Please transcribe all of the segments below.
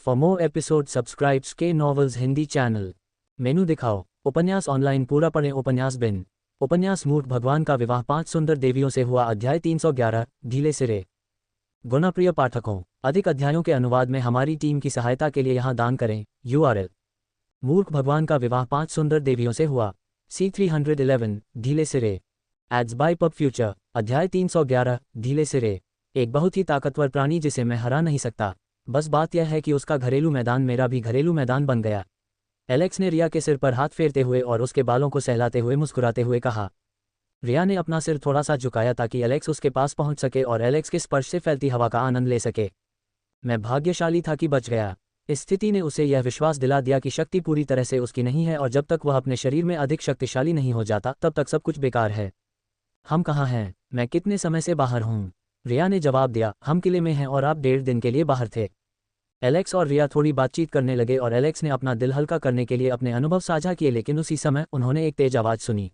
For more episode subscribes के novels Hindi channel. मेनू दिखाओ। उपन्यास ऑनलाइन पूरा पढ़ें। उपन्यास बिन। उपन्यास मूर्ख भगवान का विवाह 5 सुंदर देवियों से हुआ। अध्याय 311 ढीले सिरे। गुणप्रिय पाठकों, अधिक अध्यायों के अनुवाद में हमारी टीम की सहायता के लिए यहाँ दान करें। URL। मूर्ख भगवान का विवाह 5 सुंदर देवियों से हुआ। C311 ढीले सिरे। Ads by pub Future. अध्याय 311 ढीले सिरे। एक बहुत ही ताकतवर प्राणी जिसे मैं हरा नहीं सकता। बस बात यह है कि उसका घरेलू मैदान मेरा भी घरेलू मैदान बन गया। एलेक्स ने रिया के सिर पर हाथ फेरते हुए और उसके बालों को सहलाते हुए मुस्कुराते हुए कहा। रिया ने अपना सिर थोड़ा सा झुकाया ताकि एलेक्स उसके पास पहुंच सके और एलेक्स के स्पर्श से फैलती हवा का आनंद ले सके। मैं भाग्यशाली था कि बच गया। इस स्थिति ने उसे यह विश्वास दिला दिया कि शक्ति पूरी तरह से उसकी नहीं है और जब तक वह अपने शरीर में अधिक शक्तिशाली नहीं हो जाता तब तक सब कुछ बेकार है। हम कहाँ हैं? मैं कितने समय से बाहर हूँ? रिया ने जवाब दिया, हम किले में हैं और आप 1.5 दिन के लिए बाहर थे। एलेक्स और रिया थोड़ी बातचीत करने लगे और एलेक्स ने अपना दिल हल्का करने के लिए अपने अनुभव साझा किए, लेकिन उसी समय उन्होंने एक तेज आवाज़ सुनी।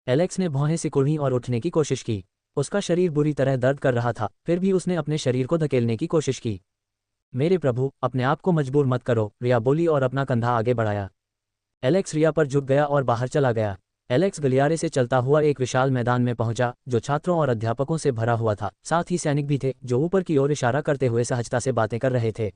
एलेक्स ने भौहें सिकुड़ी और उठने की कोशिश की। उसका शरीर बुरी तरह दर्द कर रहा था, फिर भी उसने अपने शरीर को धकेलने की कोशिश की। मेरे प्रभु, अपने आप को मजबूर मत करो, रिया बोली और अपना कंधा आगे बढ़ाया। एलेक्स रिया पर झुक गया और बाहर चला गया। एलेक्स गलियारे से चलता हुआ एक विशाल मैदान में पहुंचा जो छात्रों और अध्यापकों से भरा हुआ था। साथ ही सैनिक भी थे जो ऊपर की ओर इशारा करते हुए सहजता से बातें कर रहे थे।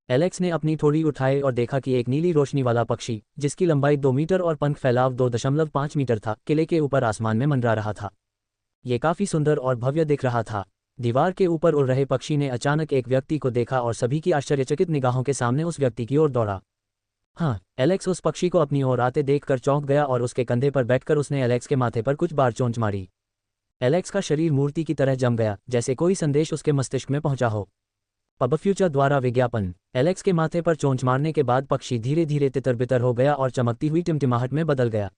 एलेक्स ने अपनी थोड़ी उठाई और देखा कि एक नीली रोशनी वाला पक्षी, जिसकी लंबाई 2 मीटर और पंख फैलाव 2.5 मीटर था, किले के ऊपर आसमान में मंडरा रहा था। ये काफी सुंदर और भव्य दिख रहा था। दीवार के ऊपर उड़ रहे पक्षी ने अचानक एक व्यक्ति को देखा और सभी की आश्चर्यचकित निगाहों के सामने उस व्यक्ति की ओर दौड़ा। हाँ, एलेक्स उस पक्षी को अपनी ओर आते देखकर चौंक गया और उसके कंधे पर बैठकर उसने एलेक्स के माथे पर कुछ बार चोंच मारी। एलेक्स का शरीर मूर्ति की तरह जम गया, जैसे कोई संदेश उसके मस्तिष्क में पहुंचा हो। पब फ्यूचर द्वारा विज्ञापन। एलेक्स के माथे पर चोंच मारने के बाद पक्षी धीरे धीरे तितर बितर हो गया और चमकती हुई टिमटिमाहट में बदल गया।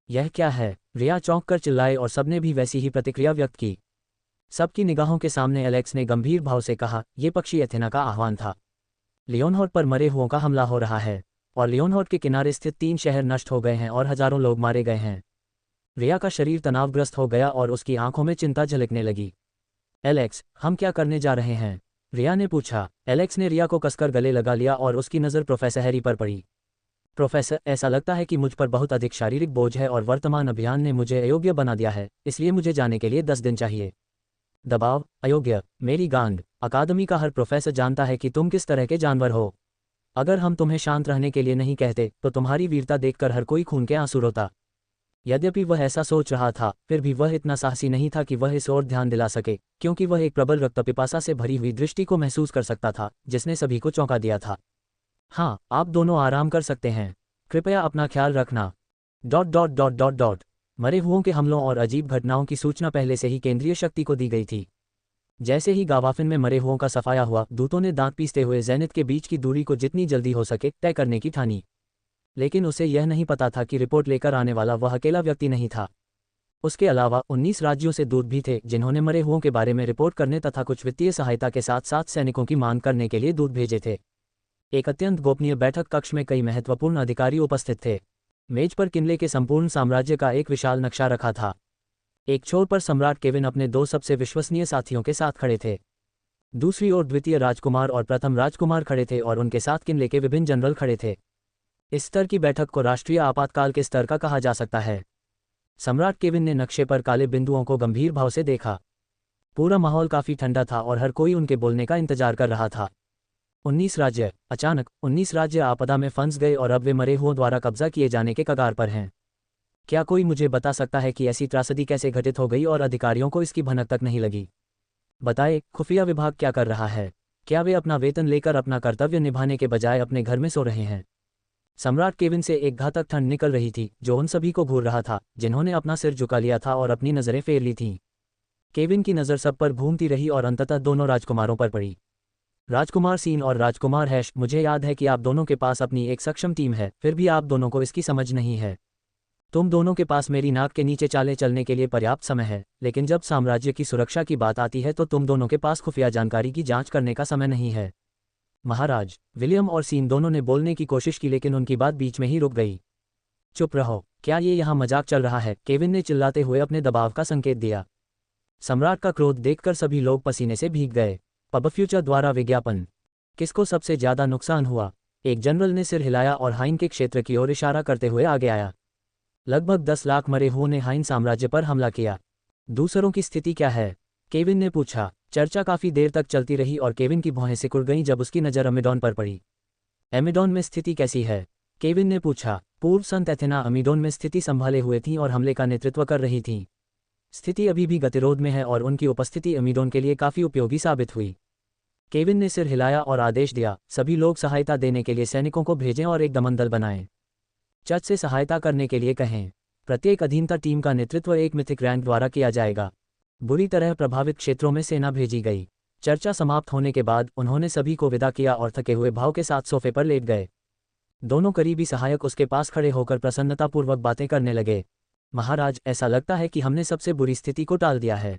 यह क्या है? रिया चौंक कर चिल्लाए और सबने भी वैसी ही प्रतिक्रिया व्यक्त की। सबकी निगाहों के सामने एलेक्स ने गंभीर भाव से कहा, यह पक्षी एथेना का आह्वान था। लियोनहार्ड पर मरे हुओं का हमला हो रहा है और लियोनहार्ड के किनारे स्थित 3 शहर नष्ट हो गए हैं और हजारों लोग मारे गए हैं। रिया का शरीर तनावग्रस्त हो गया और उसकी आंखों में चिंता झलकने लगी। एलेक्स, हम क्या करने जा रहे हैं? रिया ने पूछा। एलेक्स ने रिया को कसकर गले लगा लिया और उसकी नज़र प्रोफेसर हैरी पर पड़ी। प्रोफेसर, ऐसा लगता है कि मुझ पर बहुत अधिक शारीरिक बोझ है और वर्तमान अभियान ने मुझे अयोग्य बना दिया है, इसलिए मुझे जाने के लिए 10 दिन चाहिए। दबाव? अयोग्य? मेरी गांड। अकादमी का हर प्रोफेसर जानता है कि तुम किस तरह के जानवर हो। अगर हम तुम्हें शांत रहने के लिए नहीं कहते तो तुम्हारी वीरता देखकर हर कोई खून के आंसू रोता। यद्यपि वह ऐसा सोच रहा था, फिर भी वह इतना साहसी नहीं था कि वह इस ओर ध्यान दिला सके, क्योंकि वह एक प्रबल रक्तपिपासा से भरी हुई दृष्टि को महसूस कर सकता था जिसने सभी को चौंका दिया था। हाँ, आप दोनों आराम कर सकते हैं। कृपया अपना ख्याल रखना। ... मरे हुओं के हमलों और अजीब घटनाओं की सूचना पहले से ही केंद्रीय शक्ति को दी गई थी। जैसे ही गावाफिन में मरे हुओं का सफाया हुआ, दूतों ने दांत पीसते हुए ज़ेनिथ के बीच की दूरी को जितनी जल्दी हो सके तय करने की ठानी। लेकिन उसे यह नहीं पता था कि रिपोर्ट लेकर आने वाला वह अकेला व्यक्ति नहीं था। उसके अलावा 19 राज्यों से दूत भी थे जिन्होंने मरे हुओं के बारे में रिपोर्ट करने तथा कुछ वित्तीय सहायता के साथ साथ सैनिकों की मांग करने के लिए दूत भेजे थे। एक अत्यंत गोपनीय बैठक कक्ष में कई महत्वपूर्ण अधिकारी उपस्थित थे। मेज पर किले के संपूर्ण साम्राज्य का एक विशाल नक्शा रखा था। एक छोर पर सम्राट केविन अपने 2 सबसे विश्वसनीय साथियों के साथ खड़े थे। दूसरी ओर द्वितीय राजकुमार और प्रथम राजकुमार खड़े थे और उनके साथ किले के विभिन्न जनरल खड़े थे। इस स्तर की बैठक को राष्ट्रीय आपातकाल के स्तर का कहा जा सकता है। सम्राट केविन ने नक्शे पर काले बिंदुओं को गंभीर भाव से देखा। पूरा माहौल काफी ठंडा था और हर कोई उनके बोलने का इंतजार कर रहा था। 19 राज्य। अचानक 19 राज्य आपदा में फंस गए और अब वे मरे हुओं द्वारा कब्जा किए जाने के कगार पर हैं। क्या कोई मुझे बता सकता है कि ऐसी त्रासदी कैसे घटित हो गई और अधिकारियों को इसकी भनक तक नहीं लगी? बताए, खुफिया विभाग क्या कर रहा है? क्या वे अपना वेतन लेकर अपना कर्तव्य निभाने के बजाय अपने घर में सो रहे हैं? सम्राट केविन से एक घातक ठंड निकल रही थी जो उन सभी को घूर रहा था जिन्होंने अपना सिर झुका लिया था और अपनी नज़रें फेर ली थीं। केविन की नज़र सब पर घूमती रही और अंततः दोनों राजकुमारों पर पड़ी। राजकुमार सीन और राजकुमार हैश, मुझे याद है कि आप दोनों के पास अपनी एक सक्षम टीम है, फिर भी आप दोनों को इसकी समझ नहीं है। तुम दोनों के पास मेरी नाक के नीचे चाले चलने के लिए पर्याप्त समय है, लेकिन जब साम्राज्य की सुरक्षा की बात आती है तो तुम दोनों के पास खुफिया जानकारी की जांच करने का समय नहीं है। महाराज, विलियम और सीन दोनों ने बोलने की कोशिश की लेकिन उनकी बात बीच में ही रुक गई। चुप रहो, क्या ये यहाँ मजाक चल रहा है? केविन ने चिल्लाते हुए अपने दबाव का संकेत दिया। सम्राट का क्रोध देखकर सभी लोग पसीने से भीग गए। पब फ्यूचर द्वारा विज्ञापन। किसको सबसे ज्यादा नुकसान हुआ? एक जनरल ने सिर हिलाया और हाइन के क्षेत्र की ओर इशारा करते हुए आगे आया। लगभग 10 लाख मरे हुओं ने हाइन साम्राज्य पर हमला किया। दूसरों की स्थिति क्या है? केविन ने पूछा। चर्चा काफी देर तक चलती रही और केविन की भौहें सिकुड़ गईं जब उसकी नज़र अमीडोन पर पड़ी। एमिडोन में स्थिति कैसी है? केविन ने पूछा। पूर्व संत एथेना अमीडोन में स्थिति संभाले हुए थीं और हमले का नेतृत्व कर रही थीं। स्थिति अभी भी गतिरोध में है और उनकी उपस्थिति अमीडोन के लिए काफी उपयोगी साबित हुई। केविन ने सिर हिलाया और आदेश दिया, सभी लोग सहायता देने के लिए सैनिकों को भेजें और एक दमन दल बनाएं। चर्च से सहायता करने के लिए कहें। प्रत्येक अधीनता टीम का नेतृत्व एक मिथिक रैंक द्वारा किया जाएगा। बुरी तरह प्रभावित क्षेत्रों में सेना भेजी गई। चर्चा समाप्त होने के बाद उन्होंने सभी को विदा किया और थके हुए भाव के साथ सोफे पर लेट गए। दोनों करीबी सहायक उसके पास खड़े होकर प्रसन्नतापूर्वक बातें करने लगे। महाराज, ऐसा लगता है कि हमने सबसे बुरी स्थिति को टाल दिया है।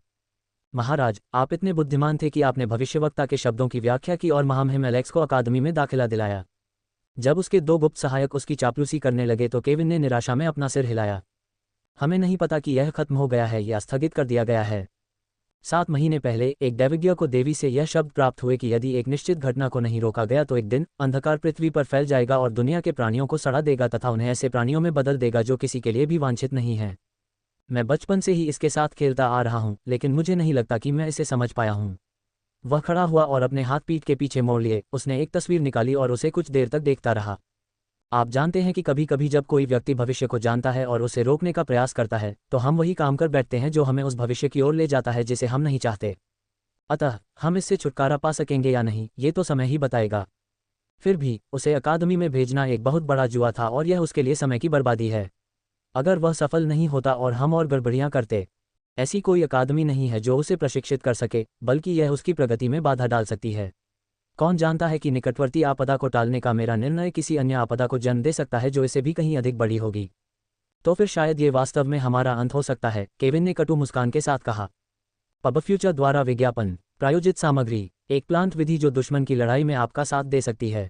महाराज, आप इतने बुद्धिमान थे कि आपने भविष्यवक्ता के शब्दों की व्याख्या की और महामहिम एलेक्स को अकादमी में दाखिला दिलाया। जब उसके 2 गुप्त सहायक उसकी चापलूसी करने लगे तो केविन ने निराशा में अपना सिर हिलाया। हमें नहीं पता कि यह खत्म हो गया है या स्थगित कर दिया गया है। 7 महीने पहले एक दैवज्ञ को देवी से यह शब्द प्राप्त हुए कि यदि एक निश्चित घटना को नहीं रोका गया तो एक दिन अंधकार पृथ्वी पर फैल जाएगा और दुनिया के प्राणियों को सड़ा देगा तथा उन्हें ऐसे प्राणियों में बदल देगा जो किसी के लिए भी वांछित नहीं है। मैं बचपन से ही इसके साथ खेलता आ रहा हूं, लेकिन मुझे नहीं लगता कि मैं इसे समझ पाया हूं। वह खड़ा हुआ और अपने हाथ पीठ के पीछे मोड़ लिए। उसने एक तस्वीर निकाली और उसे कुछ देर तक देखता रहा। आप जानते हैं कि कभी कभी जब कोई व्यक्ति भविष्य को जानता है और उसे रोकने का प्रयास करता है तो हम वही काम कर बैठते हैं जो हमें उस भविष्य की ओर ले जाता है जिसे हम नहीं चाहते। अतः हम इससे छुटकारा पा सकेंगे या नहीं, ये तो समय ही बताएगा। फिर भी उसे अकादमी में भेजना एक बहुत बड़ा जुआ था और यह उसके लिए समय की बर्बादी है। अगर वह सफल नहीं होता और हम और गड़बड़ियां करते, ऐसी कोई अकादमी नहीं है जो उसे प्रशिक्षित कर सके, बल्कि यह उसकी प्रगति में बाधा डाल सकती है। कौन जानता है कि निकटवर्ती आपदा को टालने का मेरा निर्णय किसी अन्य आपदा को जन्म दे सकता है जो इसे भी कहीं अधिक बड़ी होगी। तो फिर शायद ये वास्तव में हमारा अंत हो सकता है, केविन ने कटु मुस्कान के साथ कहा। पब फ्यूचर द्वारा विज्ञापन प्रायोजित सामग्री, एक प्लांट विधि जो दुश्मन की लड़ाई में आपका साथ दे सकती है।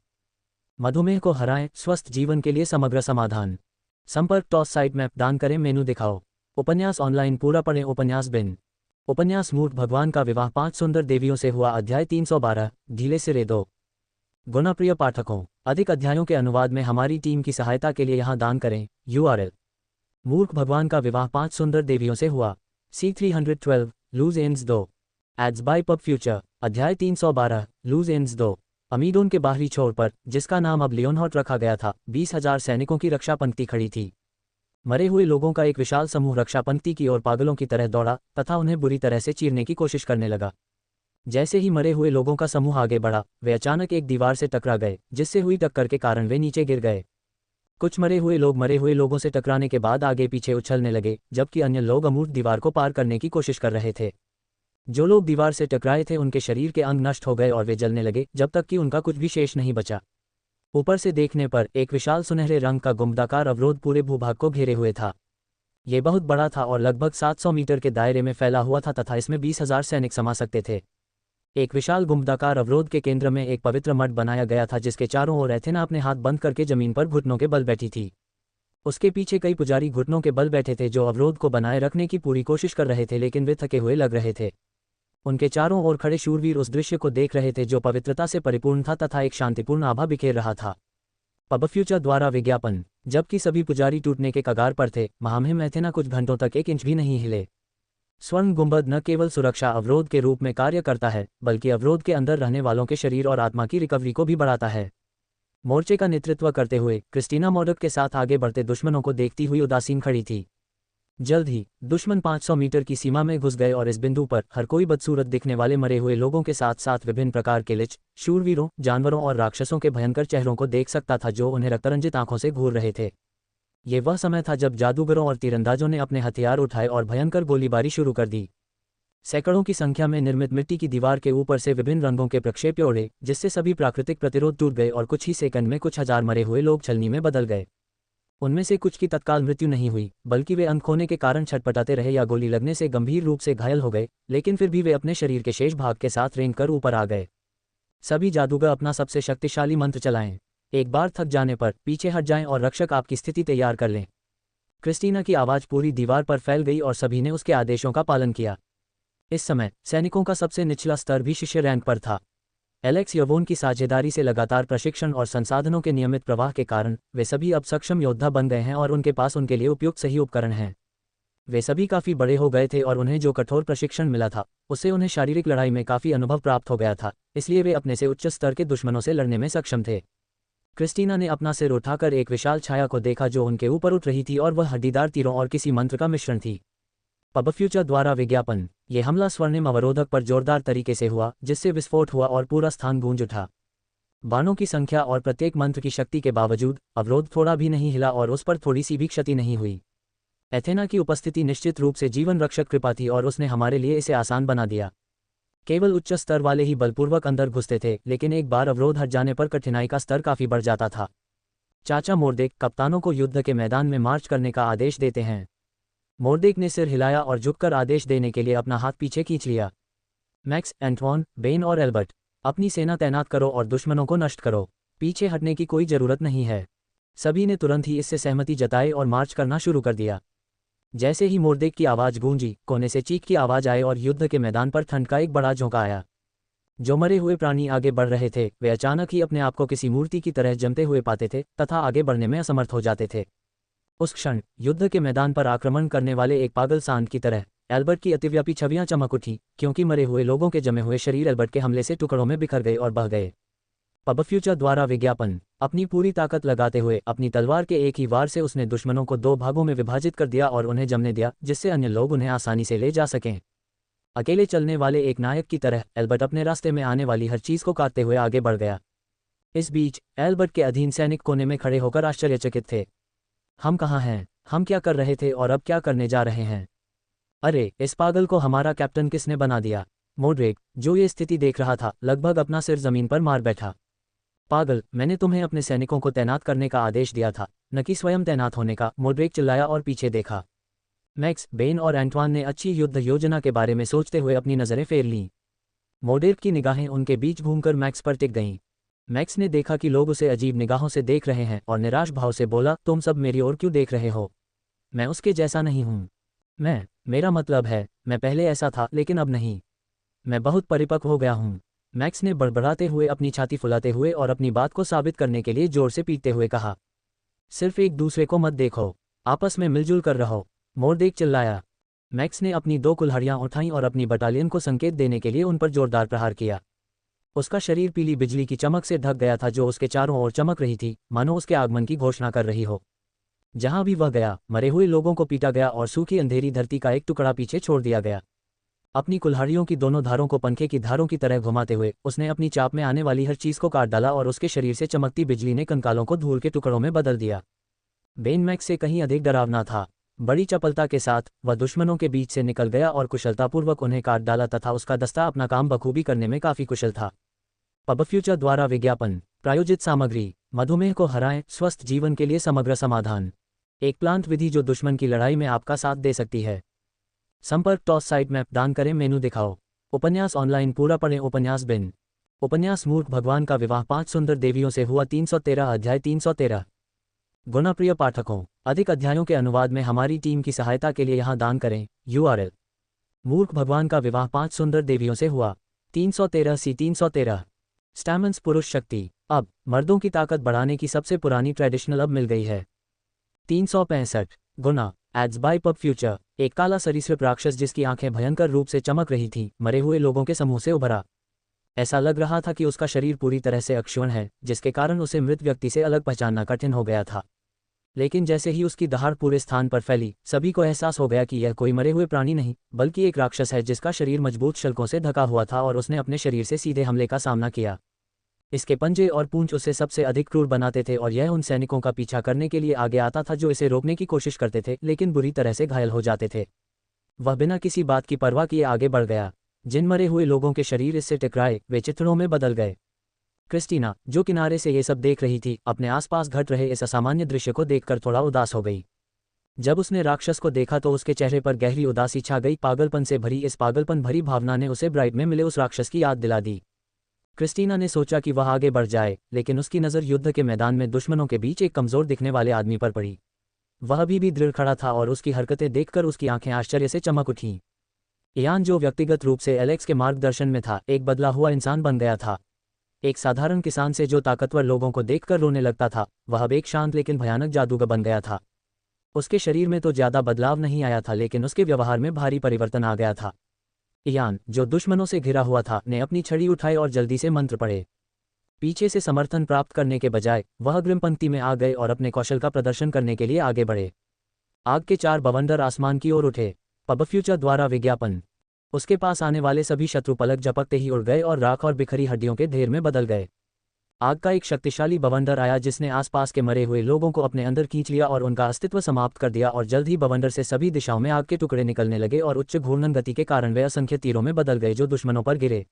मधुमेह को हराएं, स्वस्थ जीवन के लिए समग्र समाधान। संपर्क टॉस साइट मैप दान करें, मेनू दिखाओ। उपन्यास ऑनलाइन पूरा पढ़ें। उपन्यास बिन उपन्यास मूर्ख भगवान का विवाह 5 सुंदर देवियों से हुआ। अध्याय 312 ढीले सिरे 2। गुणप्रिय पाठकों, अधिक अध्यायों के अनुवाद में हमारी टीम की सहायता के लिए यहाँ दान करें। URL मूर्ख भगवान का विवाह 5 सुंदर देवियों से हुआ। C312 loose ends 2 ads by pub Future. अध्याय 312 लूज एंड्स 2। अमीडोन के बाहरी छोर पर, जिसका नाम अब लियोनहॉट रखा गया था, 20,000 सैनिकों की रक्षा पंक्ति खड़ी थी। मरे हुए लोगों का एक विशाल समूह रक्षा पंक्ति की ओर पागलों की तरह दौड़ा तथा उन्हें बुरी तरह से चीरने की कोशिश करने लगा। जैसे ही मरे हुए लोगों का समूह आगे बढ़ा, वे अचानक एक दीवार से टकरा गए, जिससे हुई टक्कर के कारण वे नीचे गिर गए। कुछ मरे हुए लोग मरे हुए लोगों से टकराने के बाद आगे पीछे उछलने लगे, जबकि अन्य लोग अमूर्त दीवार को पार करने की कोशिश कर रहे थे। जो लोग दीवार से टकराए थे उनके शरीर के अंग नष्ट हो गए और वे जलने लगे जब तक कि उनका कुछ भी शेष नहीं बचा। ऊपर से देखने पर एक विशाल सुनहरे रंग का गुंबदाकार अवरोध पूरे भूभाग को घेरे हुए था। ये बहुत बड़ा था और लगभग 700 मीटर के दायरे में फैला हुआ था तथा इसमें 20,000 सैनिक समा सकते थे। एक विशाल गुंबदाकार अवरोध के केंद्र में एक पवित्र मठ बनाया गया था जिसके चारों ओर एथेना अपने हाथ बंद करके जमीन पर घुटनों के बल बैठी थी। उसके पीछे कई पुजारी घुटनों के बल बैठे थे जो अवरोध को बनाए रखने की पूरी कोशिश कर रहे थे, लेकिन वे थके हुए लग रहे थे। उनके चारों ओर खड़े शूरवीर उस दृश्य को देख रहे थे जो पवित्रता से परिपूर्ण था तथा एक शांतिपूर्ण आभा बिखेर रहा था। पब फ्यूचर द्वारा विज्ञापन। जबकि सभी पुजारी टूटने के कगार पर थे, महामहिम एथेना कुछ घंटों तक 1 इंच भी नहीं हिले। स्वर्ण गुंबद न केवल सुरक्षा अवरोध के रूप में कार्य करता है, बल्कि अवरोध के अंदर रहने वालों के शरीर और आत्मा की रिकवरी को भी बढ़ाता है। मोर्चे का नेतृत्व करते हुए क्रिस्टीना मॉडक के साथ आगे बढ़ते दुश्मनों को देखती हुई उदासीन खड़ी थी। जल्द ही दुश्मन 500 मीटर की सीमा में घुस गए और इस बिंदु पर हर कोई बदसूरत दिखने वाले मरे हुए लोगों के साथ साथ विभिन्न प्रकार के लिच, शूरवीरों, जानवरों और राक्षसों के भयंकर चेहरों को देख सकता था जो उन्हें रक्तरंजित आंखों से घूर रहे थे। ये वह समय था जब जादूगरों और तीरंदाजों ने अपने हथियार उठाए और भयंकर गोलीबारी शुरू कर दी। सैकड़ों की संख्या में निर्मित मिट्टी की दीवार के ऊपर से विभिन्न रंगों के प्रक्षेप्य उड़े, जिससे सभी प्राकृतिक प्रतिरोध टूट गए और कुछ ही सेकंड में कुछ हजार मरे हुए लोग छलनी में बदल गए। उनमें से कुछ की तत्काल मृत्यु नहीं हुई, बल्कि वे अंध खोने के कारण छटपटाते रहे या गोली लगने से गंभीर रूप से घायल हो गए, लेकिन फिर भी वे अपने शरीर के शेष भाग के साथ रेंग कर ऊपर आ गए। सभी जादूगर अपना सबसे शक्तिशाली मंत्र चलाएं। एक बार थक जाने पर पीछे हट जाएं और रक्षक आपकी स्थिति तैयार कर लें। क्रिस्टीना की आवाज़ पूरी दीवार पर फैल गई और सभी ने उसके आदेशों का पालन किया। इस समय सैनिकों का सबसे निचला स्तर भी शिष्य रैंक पर था। एलेक्स यवोन की साझेदारी से लगातार प्रशिक्षण और संसाधनों के नियमित प्रवाह के कारण वे सभी अब सक्षम योद्धा बन गए हैं और उनके पास उनके लिए उपयुक्त सही उपकरण हैं। वे सभी काफ़ी बड़े हो गए थे और उन्हें जो कठोर प्रशिक्षण मिला था उससे उन्हें शारीरिक लड़ाई में काफ़ी अनुभव प्राप्त हो गया था, इसलिए वे अपने से उच्च स्तर के दुश्मनों से लड़ने में सक्षम थे। क्रिस्टीना ने अपना सिर उठाकर एक विशाल छाया को देखा जो उनके ऊपर उठ रही थी और वह हड्डीदार तीरों और किसी मंत्र का मिश्रण थी। पब फ्यूचर द्वारा विज्ञापन। ये हमला स्वर्णिम अवरोधक पर जोरदार तरीके से हुआ जिससे विस्फोट हुआ और पूरा स्थान गूंज उठा। बाणों की संख्या और प्रत्येक मंत्र की शक्ति के बावजूद अवरोध थोड़ा भी नहीं हिला और उस पर थोड़ी सी भी क्षति नहीं हुई। एथेना की उपस्थिति निश्चित रूप से जीवन रक्षक कृपा थी और उसने हमारे लिए इसे आसान बना दिया। केवल उच्च स्तर वाले ही बलपूर्वक अंदर घुसते थे, लेकिन एक बार अवरोध हट जाने पर कठिनाई का स्तर काफ़ी बढ़ जाता था। चाचा मोर्देक कप्तानों को युद्ध के मैदान में मार्च करने का आदेश देते हैं। मोर्देक ने सिर हिलाया और झुककर आदेश देने के लिए अपना हाथ पीछे खींच लिया। मैक्स, एंटवान, बेन और एल्बर्ट, अपनी सेना तैनात करो और दुश्मनों को नष्ट करो। पीछे हटने की कोई ज़रूरत नहीं है। सभी ने तुरंत ही इससे सहमति जताई और मार्च करना शुरू कर दिया। जैसे ही मोर्देक की आवाज़ गूंजी, कोने से चीख की आवाज़ आई और युद्ध के मैदान पर ठंड का एक बड़ा झोंका आया। जो मरे हुए प्राणी आगे बढ़ रहे थे वे अचानक ही अपने आप को किसी मूर्ति की तरह जमते हुए पाते थे तथा आगे बढ़ने में असमर्थ हो जाते थे। उस क्षण युद्ध के मैदान पर आक्रमण करने वाले एक पागल सांड की तरह एल्बर्ट की अतिव्यापी छवियां चमक उठी, क्योंकि मरे हुए लोगों के जमे हुए शरीर एल्बर्ट के हमले से टुकड़ों में बिखर गए और बह गए। पब फ्यूचर द्वारा विज्ञापन। अपनी पूरी ताकत लगाते हुए अपनी तलवार के एक ही वार से उसने दुश्मनों को 2 भागों में विभाजित कर दिया और उन्हें जमने दिया जिससे अन्य लोग उन्हें आसानी से ले जा सकें। अकेले चलने वाले एक नायक की तरह एल्बर्ट अपने रास्ते में आने वाली हर चीज़ को काटते हुए आगे बढ़ गया। इस बीच एल्बर्ट के अधीन सैनिक कोने में खड़े होकर आश्चर्यचकित थे। हम कहाँ हैं? हम क्या कर रहे थे और अब क्या करने जा रहे हैं? अरे, इस पागल को हमारा कैप्टन किसने बना दिया? मोर्देक, जो ये स्थिति देख रहा था, लगभग अपना सिर जमीन पर मार बैठा। पागल, मैंने तुम्हें अपने सैनिकों को तैनात करने का आदेश दिया था, न कि स्वयं तैनात होने का। मोर्देक चिल्लाया और पीछे देखा। मैक्स, बेन और एंटवान ने अच्छी युद्ध योजना के बारे में सोचते हुए अपनी नज़रें फेर लीं। मोर्देक की निगाहें उनके बीच घूमकर मैक्स पर टिक गईं। मैक्स ने देखा कि लोग उसे अजीब निगाहों से देख रहे हैं और निराश भाव से बोला, तुम सब मेरी ओर क्यों देख रहे हो? मैं उसके जैसा नहीं हूँ। मेरा मतलब है, मैं पहले ऐसा था लेकिन अब नहीं। मैं बहुत परिपक्व हो गया हूँ। मैक्स ने बड़बड़ाते हुए अपनी छाती फुलाते हुए और अपनी बात को साबित करने के लिए जोर से पीटते हुए कहा। सिर्फ एक दूसरे को मत देखो, आपस में मिलजुल कर रहो, मोर्देक चिल्लाया। मैक्स ने अपनी 2 कुल्हाड़ियाँ उठाईं और अपनी बटालियन को संकेत देने के लिए उन पर जोरदार प्रहार किया। उसका शरीर पीली बिजली की चमक से ढक गया था जो उसके चारों ओर चमक रही थी, मानो उसके आगमन की घोषणा कर रही हो। जहां भी वह गया, मरे हुए लोगों को पीटा गया और सूखी अंधेरी धरती का एक टुकड़ा पीछे छोड़ दिया गया। अपनी कुल्हाड़ियों की दोनों धारों को पंखे की धारों की तरह घुमाते हुए उसने अपनी चाप में आने वाली हर चीज़ को काट डाला और उसके शरीर से चमकती बिजली ने कंकालों को धूल के टुकड़ों में बदल दिया। बेन मैक्स से कहीं अधिक डरावना था। बड़ी चपलता के साथ वह दुश्मनों के बीच से निकल गया और कुशलतापूर्वक उन्हें काट डाला तथा उसका दस्ता अपना काम बखूबी करने में काफ़ी कुशल था। पब फ्यूचर द्वारा विज्ञापन। प्रायोजित सामग्री। मधुमेह को हराएं, स्वस्थ जीवन के लिए समग्र समाधान। एक प्लांट विधि जो दुश्मन की लड़ाई में आपका साथ दे सकती है। संपर्क टॉस साइट मैप दान करें, मेनू दिखाओ। उपन्यास ऑनलाइन पूरा पढ़ें। उपन्यास बिन। उपन्यास मूर्ख भगवान का विवाह 5 सुंदर देवियों से हुआ 313 अध्याय 313। गुणप्रिय पाठकों, अधिक अध्यायों के अनुवाद में हमारी टीम की सहायता के लिए यहाँ दान करें। URL। मूर्ख भगवान का विवाह 5 सुंदर देवियों से हुआ 313 सी 313। स्टैमन्स पुरुष शक्ति। अब मर्दों की ताकत बढ़ाने की सबसे पुरानी ट्रेडिशनल अब मिल गई है। 365 गुना। Ads by pub future. एक काला सरीसृप राक्षस जिसकी आंखें भयंकर रूप से चमक रही थीं, मरे हुए लोगों के समूह से उभरा। ऐसा लग रहा था कि उसका शरीर पूरी तरह से अक्षुण्ण है, जिसके कारण उसे मृत व्यक्ति से अलग पहचानना कठिन हो गया था। लेकिन जैसे ही उसकी दहाड़ पूरे स्थान पर फैली, सभी को एहसास हो गया कि यह कोई मरे हुए प्राणी नहीं बल्कि एक राक्षस है जिसका शरीर मजबूत शल्कों से ढका हुआ था और उसने अपने शरीर से सीधे हमले का सामना किया। इसके पंजे और पूंछ उसे सबसे अधिक क्रूर बनाते थे और यह उन सैनिकों का पीछा करने के लिए आगे आता था जो इसे रोकने की कोशिश करते थे लेकिन बुरी तरह से घायल हो जाते थे। वह बिना किसी बात की परवाह किए आगे बढ़ गया। जिन मरे हुए लोगों के शरीर इससे टकराए वे चित्रों में बदल गए। क्रिस्टीना, जो किनारे से ये सब देख रही थी, अपने आसपास घट रहे इस असामान्य दृश्य को देखकर थोड़ा उदास हो गई। जब उसने राक्षस को देखा तो उसके चेहरे पर गहरी उदासी छा गई। पागलपन से भरी इस पागलपन भरी भावना ने उसे ब्राइड में मिले उस राक्षस की याद दिला दी। क्रिस्टीना ने सोचा कि वह आगे बढ़ जाए, लेकिन उसकी नज़र युद्ध के मैदान में दुश्मनों के बीच एक कमज़ोर दिखने वाले आदमी पर पड़ी। वह अभी भी दृढ़ खड़ा था और उसकी हरकतें देखकर उसकी आंखें आश्चर्य से चमक उठीं। इयान, जो व्यक्तिगत रूप से एलेक्स के मार्गदर्शन में था, एक बदला हुआ इंसान बन गया था। एक साधारण किसान से जो ताकतवर लोगों को देखकर रोने लगता था, वह अब एक शांत लेकिन भयानक जादूगर बन गया था। उसके शरीर में तो ज्यादा बदलाव नहीं आया था, लेकिन उसके व्यवहार में भारी परिवर्तन आ गया था। इयान, जो दुश्मनों से घिरा हुआ था, ने अपनी छड़ी उठाई और जल्दी से मंत्र पढ़े। पीछे से समर्थन प्राप्त करने के बजाय वह अग्रिम पंक्ति में आ गए और अपने कौशल का प्रदर्शन करने के लिए आगे बढ़े। आग के 4 बवंडर आसमान की ओर उठे। पबफ्यूचर द्वारा विज्ञापन। उसके पास आने वाले सभी शत्रु पलक झपकते ही उड़ गए और राख और बिखरी हड्डियों के ढेर में बदल गए। आग का एक शक्तिशाली बवंडर आया जिसने आसपास के मरे हुए लोगों को अपने अंदर खींच लिया और उनका अस्तित्व समाप्त कर दिया, और जल्द ही बवंडर से सभी दिशाओं में आग के टुकड़े निकलने लगे और उच्च घूर्णन गति के कारण वे असंख्य तीरों में बदल गए जो दुश्मनों पर गिरे।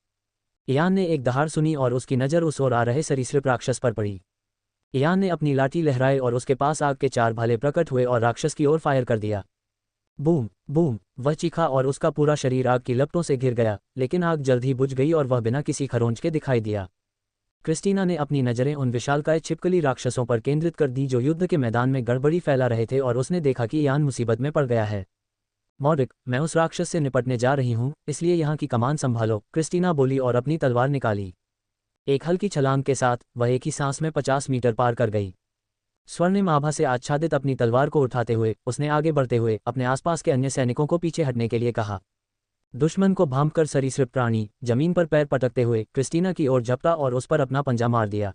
इयान ने एक दहाड़ सुनी और उसकी नज़र उस ओर आ रहे सरीसृप राक्षस पर पड़ी। इयान ने अपनी लाठी लहराई और उसके पास आग के 4 भाले प्रकट हुए और राक्षस की ओर फायर कर दिया। बूम बूम, वह चीखा और उसका पूरा शरीर आग की लपटों से घिर गया, लेकिन आग जल्द ही बुझ गई और वह बिना किसी खरोंच के दिखाई दिया। क्रिस्टीना ने अपनी नज़रें उन विशालकाय छिपकली राक्षसों पर केंद्रित कर दी जो युद्ध के मैदान में गड़बड़ी फैला रहे थे, और उसने देखा कि इयान मुसीबत में पड़ गया है। मॉरिक, मैं उस राक्षस से निपटने जा रही हूँ, इसलिए यहाँ की कमान संभालो, क्रिस्टीना बोली और अपनी तलवार निकाली। एक हल्की छलांग के साथ वह एक ही सांस में 50 मीटर पार कर गई। स्वर्णिम आभा से आच्छादित अपनी तलवार को उठाते हुए उसने आगे बढ़ते हुए अपने आसपास के अन्य सैनिकों को पीछे हटने के लिए कहा। दुश्मन को भांपकर सरीसृप प्राणी जमीन पर पैर पटकते हुए क्रिस्टीना की ओर झपटा और उस पर अपना पंजा मार दिया।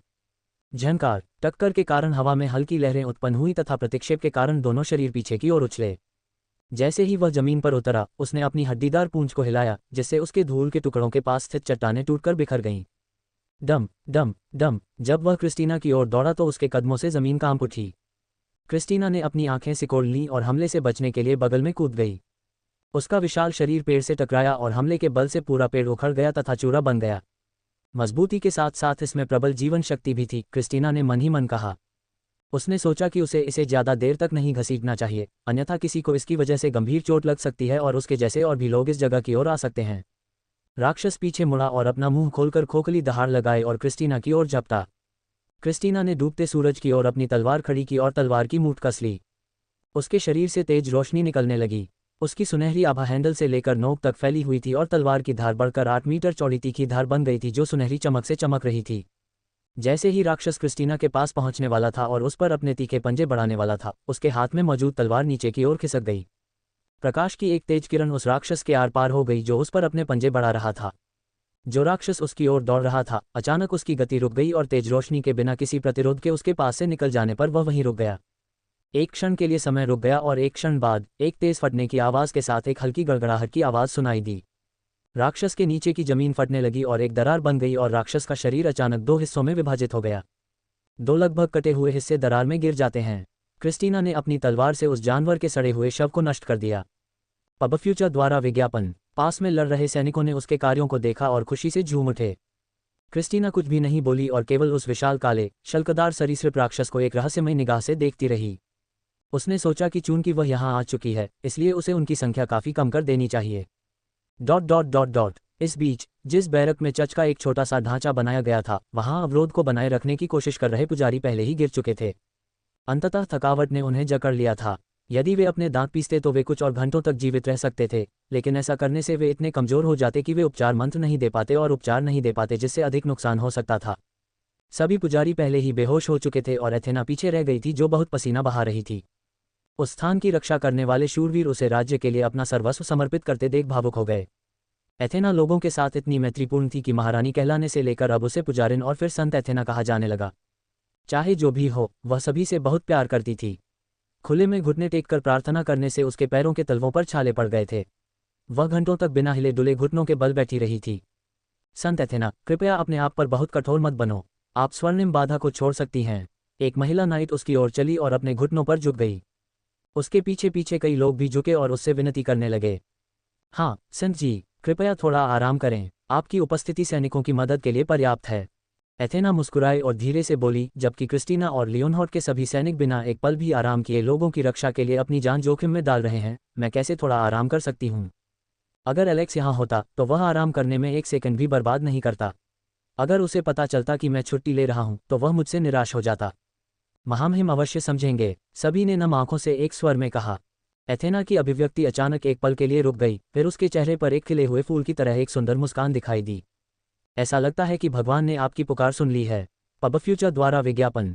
झंकार, टक्कर के कारण हवा में हल्की लहरें उत्पन्न हुई तथा प्रतिक्षेप के कारण दोनों शरीर पीछे की ओर उछले। जैसे ही वह जमीन पर उतरा, उसने अपनी हड्डीदार पूंछ को हिलाया, जिससे उसके धूल के टुकड़ों के पास स्थित चट्टानें टूटकर बिखर गईं। डम डम डम, जब वह क्रिस्टीना की ओर दौड़ा तो उसके कदमों से जमीन कांप उठी। क्रिस्टीना ने अपनी आंखें सिकोड़ लीं और हमले से बचने के लिए बगल में कूद गई। उसका विशाल शरीर पेड़ से टकराया और हमले के बल से पूरा पेड़ उखड़ गया तथा चूरा बन गया। मजबूती के साथ साथ इसमें प्रबल जीवन शक्ति भी थी, क्रिस्टीना ने मन ही मन कहा। उसने सोचा कि उसे इसे ज्यादा देर तक नहीं घसीटना चाहिए, अन्यथा किसी को इसकी वजह से गंभीर चोट लग सकती है और उसके जैसे और भी लोग इस जगह की ओर आ सकते हैं। राक्षस पीछे मुड़ा और अपना मुंह खोलकर खोखली दहाड़ लगाए और क्रिस्टीना की ओर झपटा। क्रिस्टीना ने डूबते सूरज की ओर अपनी तलवार खड़ी की और तलवार की मूठ कस ली। उसके शरीर से तेज रोशनी निकलने लगी। उसकी सुनहरी आभा हैंडल से लेकर नोक तक फैली हुई थी और तलवार की धार बढ़कर 8 मीटर चौड़ी तीखी धार बन गई थी जो सुनहरी चमक से चमक रही थी। जैसे ही राक्षस क्रिस्टीना के पास पहुंचने वाला था और उस पर अपने तीखे पंजे बढ़ाने वाला था, उसके हाथ में मौजूद तलवार नीचे की ओर खिसक गई। प्रकाश की एक तेज किरण उस राक्षस के आर पार हो गई जो उस पर अपने पंजे बढ़ा रहा था। जो राक्षस उसकी ओर दौड़ रहा था, अचानक उसकी गति रुक गई और तेज रोशनी के बिना किसी प्रतिरोध के उसके पास से निकल जाने पर वह वहीं रुक गया। एक क्षण के लिए समय रुक गया और एक क्षण बाद एक तेज फटने की आवाज के साथ एक हल्की गड़गड़ाहट की आवाज सुनाई दी। राक्षस के नीचे की जमीन फटने लगी और एक दरार बन गई और राक्षस का शरीर अचानक 2 हिस्सों में विभाजित हो गया। 2 लगभग कटे हुए हिस्से दरार में गिर जाते हैं। क्रिस्टीना ने अपनी तलवार से उस जानवर के सड़े हुए शव को नष्ट कर दिया। पबफ्यूचर द्वारा विज्ञापन। पास में लड़ रहे सैनिकों ने उसके कार्यों को देखा और खुशी से झूम उठे। क्रिस्टीना कुछ भी नहीं बोली और केवल उस विशाल काले शल्कदार सरीसृप राक्षस को एक रहस्यमय निगाह से देखती रही। उसने सोचा कि चूंकि वह यहाँ आ चुकी है, इसलिए उसे उनकी संख्या काफी कम कर देनी चाहिए। इस बीच जिस बैरक में चर्च का एक छोटा सा ढांचा बनाया गया था, वहां अवरोध को बनाए रखने की कोशिश कर रहे पुजारी पहले ही गिर चुके थे। अंततः थकावट ने उन्हें जकड़ लिया था। यदि वे अपने दांत पीसते तो वे कुछ और घंटों तक जीवित रह सकते थे, लेकिन ऐसा करने से वे इतने कमजोर हो जाते कि वे उपचार मंत्र नहीं दे पाते और उपचार नहीं दे पाते, जिससे अधिक नुकसान हो सकता था। सभी पुजारी पहले ही बेहोश हो चुके थे और एथेना पीछे रह गई थी जो बहुत पसीना बहा रही थी। उस स्थान की रक्षा करने वाले शूरवीर उसे राज्य के लिए अपना सर्वस्व समर्पित करते देख भावुक हो गए। एथेना लोगों के साथ इतनी मैत्रीपूर्ण थी कि महारानी कहलाने से लेकर अब उसे पुजारिन और फिर संत एथेना कहा जाने लगा। चाहे जो भी हो, वह सभी से बहुत प्यार करती थी। खुले में घुटने टेककर प्रार्थना करने से उसके पैरों के तलवों पर छाले पड़ गए थे। वह घंटों तक बिना हिले डुले घुटनों के बल बैठी रही थी। संत एथेना, कृपया अपने आप पर बहुत कठोर मत बनो। आप स्वर्णिम बाधा को छोड़ सकती हैं। एक महिला नाइट उसकी ओर चली और अपने घुटनों पर झुक गई। उसके पीछे पीछे कई लोग भी झुके और उससे विनती करने लगे। हाँ संत जी, कृपया थोड़ा आराम करें, आपकी उपस्थिति सैनिकों की मदद के लिए पर्याप्त है। एथेना मुस्कुराई और धीरे से बोली, जबकि क्रिस्टीना और लियोनहार्ड के सभी सैनिक बिना एक पल भी आराम किए लोगों की रक्षा के लिए अपनी जान जोखिम में डाल रहे हैं, मैं कैसे थोड़ा आराम कर सकती हूँ। अगर एलेक्स यहाँ होता तो वह आराम करने में 1 सेकंड भी बर्बाद नहीं करता। अगर उसे पता चलता कि मैं छुट्टी ले रहा हूँ तो वह मुझसे निराश हो जाता। महामहिम अवश्य समझेंगे, सभी ने नम आंखों से एक स्वर में कहा। एथेना की अभिव्यक्ति अचानक एक पल के लिए रुक गई, फिर उसके चेहरे पर एक खिले हुए फूल की तरह एक सुंदर मुस्कान दिखाई दी। ऐसा लगता है कि भगवान ने आपकी पुकार सुन ली है। पब फ्यूचर द्वारा विज्ञापन।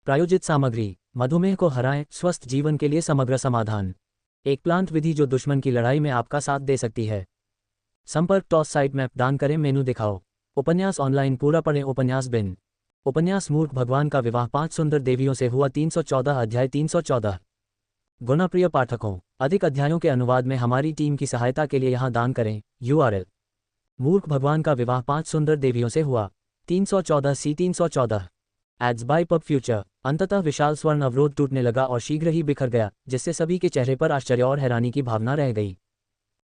प्रायोजित सामग्री। मधुमेह को हराएं, स्वस्थ जीवन के लिए समग्र समाधान। एक प्लांट विधि जो दुश्मन की लड़ाई में आपका साथ दे सकती है। संपर्क टॉस साइट मैप दान करें, मेनू दिखाओ। उपन्यास ऑनलाइन पूरा पढ़ें। उपन्यास बिन। उपन्यास मूर्ख भगवान का विवाह 5 सुंदर देवियों से हुआ 314 अध्याय 314। गुणप्रिय पाठकों, अधिक अध्यायों के अनुवाद में हमारी टीम की सहायता के लिए यहाँ दान करें। URL। मूर्ख भगवान का विवाह 5 सुंदर देवियों से हुआ 314 C 314। Ads by pub Future. अंततः विशाल स्वर्ण अवरोध टूटने लगा और शीघ्र ही बिखर गया, जिससे सभी के चेहरे पर आश्चर्य और हैरानी की भावना रह गई।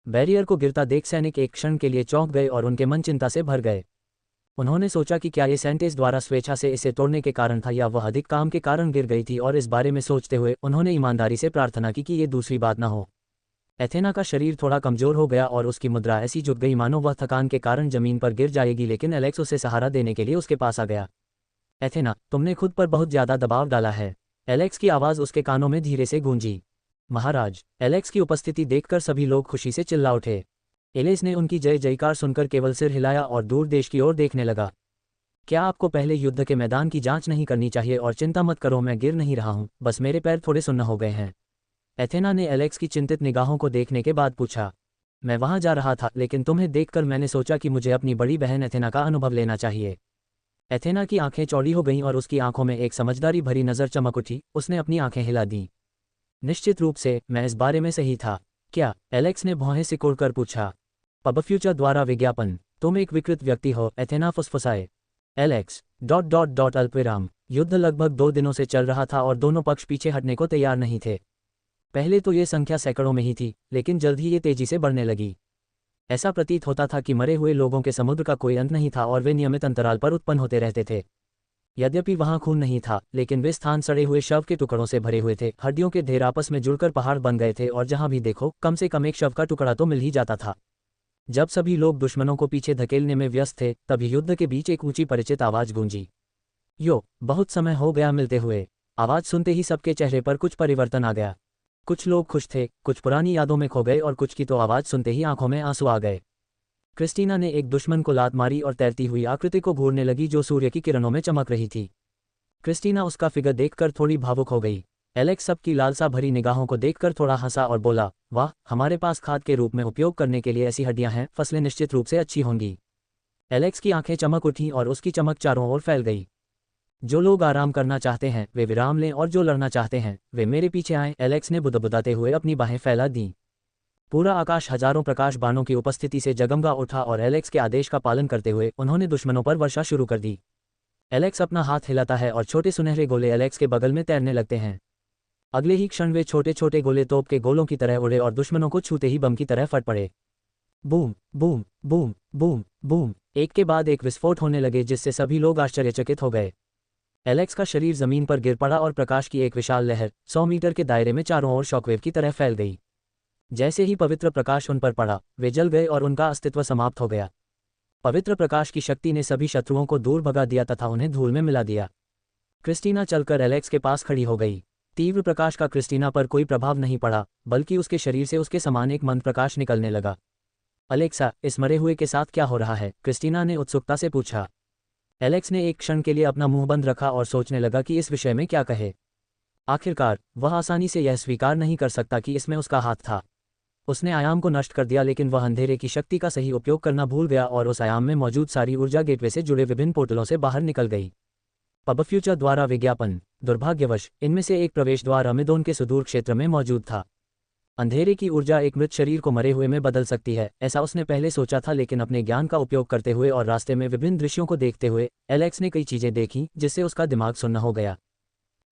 बैरियर को गिरता देख सैनिक एक क्षण के लिए चौंक गए और उनके मन चिंता से भर गए। उन्होंने सोचा कि क्या ये सेंटेस द्वारा स्वेच्छा से इसे तोड़ने के कारण था या वह अधिक काम के कारण गिर गई थी, और इस बारे में सोचते हुए उन्होंने ईमानदारी से प्रार्थना की कि ये दूसरी बात न हो। एथेना का शरीर थोड़ा कमजोर हो गया और उसकी मुद्रा ऐसी झुक गई मानो वह थकान के कारण जमीन पर गिर जाएगी, लेकिन एलेक्स उसे सहारा देने के लिए उसके पास आ गया। एथेना, तुमने खुद पर बहुत ज्यादा दबाव डाला है। एलेक्स की आवाज़ उसके कानों में धीरे से गूंजी। महाराज। एलेक्स की उपस्थिति देखकर सभी लोग खुशी से चिल्ला उठे। एलेस ने उनकी जय जयकार सुनकर केवल सिर हिलाया और दूर देश की ओर देखने लगा। क्या आपको पहले युद्ध के मैदान की जांच नहीं करनी चाहिए? और चिंता मत करो, मैं गिर नहीं रहा हूं, बस मेरे पैर थोड़े सुन्न हो गए हैं। एथेना ने एलेक्स की चिंतित निगाहों को देखने के बाद पूछा। मैं वहां जा रहा था, लेकिन तुम्हें देखकर मैंने सोचा कि मुझे अपनी बड़ी बहन एथेना का अनुभव लेना चाहिए। एथेना की आंखें चौड़ी हो गईं और उसकी आंखों में एक समझदारी भरी नज़र चमक उठी। उसने अपनी आंखें हिला दीं। निश्चित रूप से, मैं इस बारे में सही था। क्या? एलेक्स ने भौहें सिकोड़कर पूछा। पब फ्यूचर द्वारा विज्ञापन। तुम एक विकृत व्यक्ति हो, एथेना फुसफुसाए। एलेक्स। अल्पविराम। युद्ध लगभग 2 दिनों से चल रहा था और दोनों पक्ष पीछे हटने को तैयार नहीं थे। पहले तो ये संख्या सैकड़ों में ही थी, लेकिन जल्द ही ये तेजी से बढ़ने लगी। ऐसा प्रतीत होता था कि मरे हुए लोगों के समुद्र का कोई अंत नहीं था और वे नियमित अंतराल पर उत्पन्न होते रहते थे। यद्यपि वहां खून नहीं था, लेकिन वे स्थान सड़े हुए शव के टुकड़ों से भरे हुए थे। हड्डियों के ढेर आपस में जुड़कर पहाड़ बन गए थे और जहां भी देखो कम से कम एक शव का टुकड़ा तो मिल ही जाता था। जब सभी लोग दुश्मनों को पीछे धकेलने में व्यस्त थे, तभी युद्ध के बीच एक ऊंची परिचित आवाज गूंजी। यो, बहुत समय हो गया मिलते हुए। आवाज सुनते ही सबके चेहरे पर कुछ परिवर्तन आ गया। कुछ लोग खुश थे, कुछ पुरानी यादों में खो गए और कुछ की तो आवाज सुनते ही आंखों में आंसू आ गए। क्रिस्टीना ने एक दुश्मन को लात मारी और तैरती हुई आकृति को घूरने लगी जो सूर्य की किरणों में चमक रही थी। क्रिस्टीना उसका फिगर देखकर थोड़ी भावुक हो गई। एलेक्स सबकी लालसा भरी निगाहों को देखकर थोड़ा हंसा और बोला, वाह, हमारे पास खाद के रूप में उपयोग करने के लिए ऐसी हड्डियां हैं, फसलें निश्चित रूप से अच्छी होंगी। एलेक्स की आंखें चमक उठीं और उसकी चमक चारों ओर फैल गई। जो लोग आराम करना चाहते हैं वे विराम लें और जो लड़ना चाहते हैं वे मेरे पीछे आएं। एलेक्स ने बुदबुदाते हुए अपनी बाहें फैला दीं। पूरा आकाश हजारों प्रकाश बाणों की उपस्थिति से जगमगा उठा और एलेक्स के आदेश का पालन करते हुए उन्होंने दुश्मनों पर वर्षा शुरू कर दी। एलेक्स अपना हाथ हिलाता है और छोटे सुनहरे गोले एलेक्स के बगल में तैरने लगते हैं। अगले ही क्षण वे छोटे छोटे गोले तोप के गोलों की तरह उड़े और दुश्मनों को छूते ही बम की तरह फट पड़े। Boom boom boom boom boom, एक के बाद एक विस्फोट होने लगे जिससे सभी लोग आश्चर्यचकित हो गए। एलेक्स का शरीर जमीन पर गिर पड़ा और प्रकाश की एक विशाल लहर 100 मीटर के दायरे में चारों ओर शॉकवेव की तरह फैल गई। जैसे ही पवित्र प्रकाश उन पर पड़ा, वे जल गए और उनका अस्तित्व समाप्त हो गया। पवित्र प्रकाश की शक्ति ने सभी शत्रुओं को दूर भगा दिया तथा उन्हें धूल में मिला दिया। क्रिस्टीना चलकर एलेक्स के पास खड़ी हो गई। तीव्र प्रकाश का क्रिस्टीना पर कोई प्रभाव नहीं पड़ा, बल्कि उसके शरीर से उसके समान एक मंद प्रकाश निकलने लगा। अलेक्सा, इस मरे हुए के साथ क्या हो रहा है? क्रिस्टीना ने उत्सुकता से पूछा। एलेक्स ने एक क्षण के लिए अपना मुंह बंद रखा और सोचने लगा कि इस विषय में क्या कहे। आखिरकार वह आसानी से यह स्वीकार नहीं कर सकता कि इसमें उसका हाथ था। उसने आयाम को नष्ट कर दिया, लेकिन वह अंधेरे की शक्ति का सही उपयोग करना भूल गया और उस आयाम में मौजूद सारी ऊर्जा गेटवे से जुड़े विभिन्न पोर्टलों से बाहर निकल गई। पब फ्यूचर द्वारा विज्ञापन। दुर्भाग्यवश इनमें से एक प्रवेश द्वार अमेदोन के सुदूर क्षेत्र में मौजूद था। अंधेरे की ऊर्जा एक मृत शरीर को मरे हुए में बदल सकती है, ऐसा उसने पहले सोचा था, लेकिन अपने ज्ञान का उपयोग करते हुए और रास्ते में विभिन्न दृश्यों को देखते हुए एलेक्स ने कई चीजें देखीं जिससे उसका दिमाग सुन्न हो गया।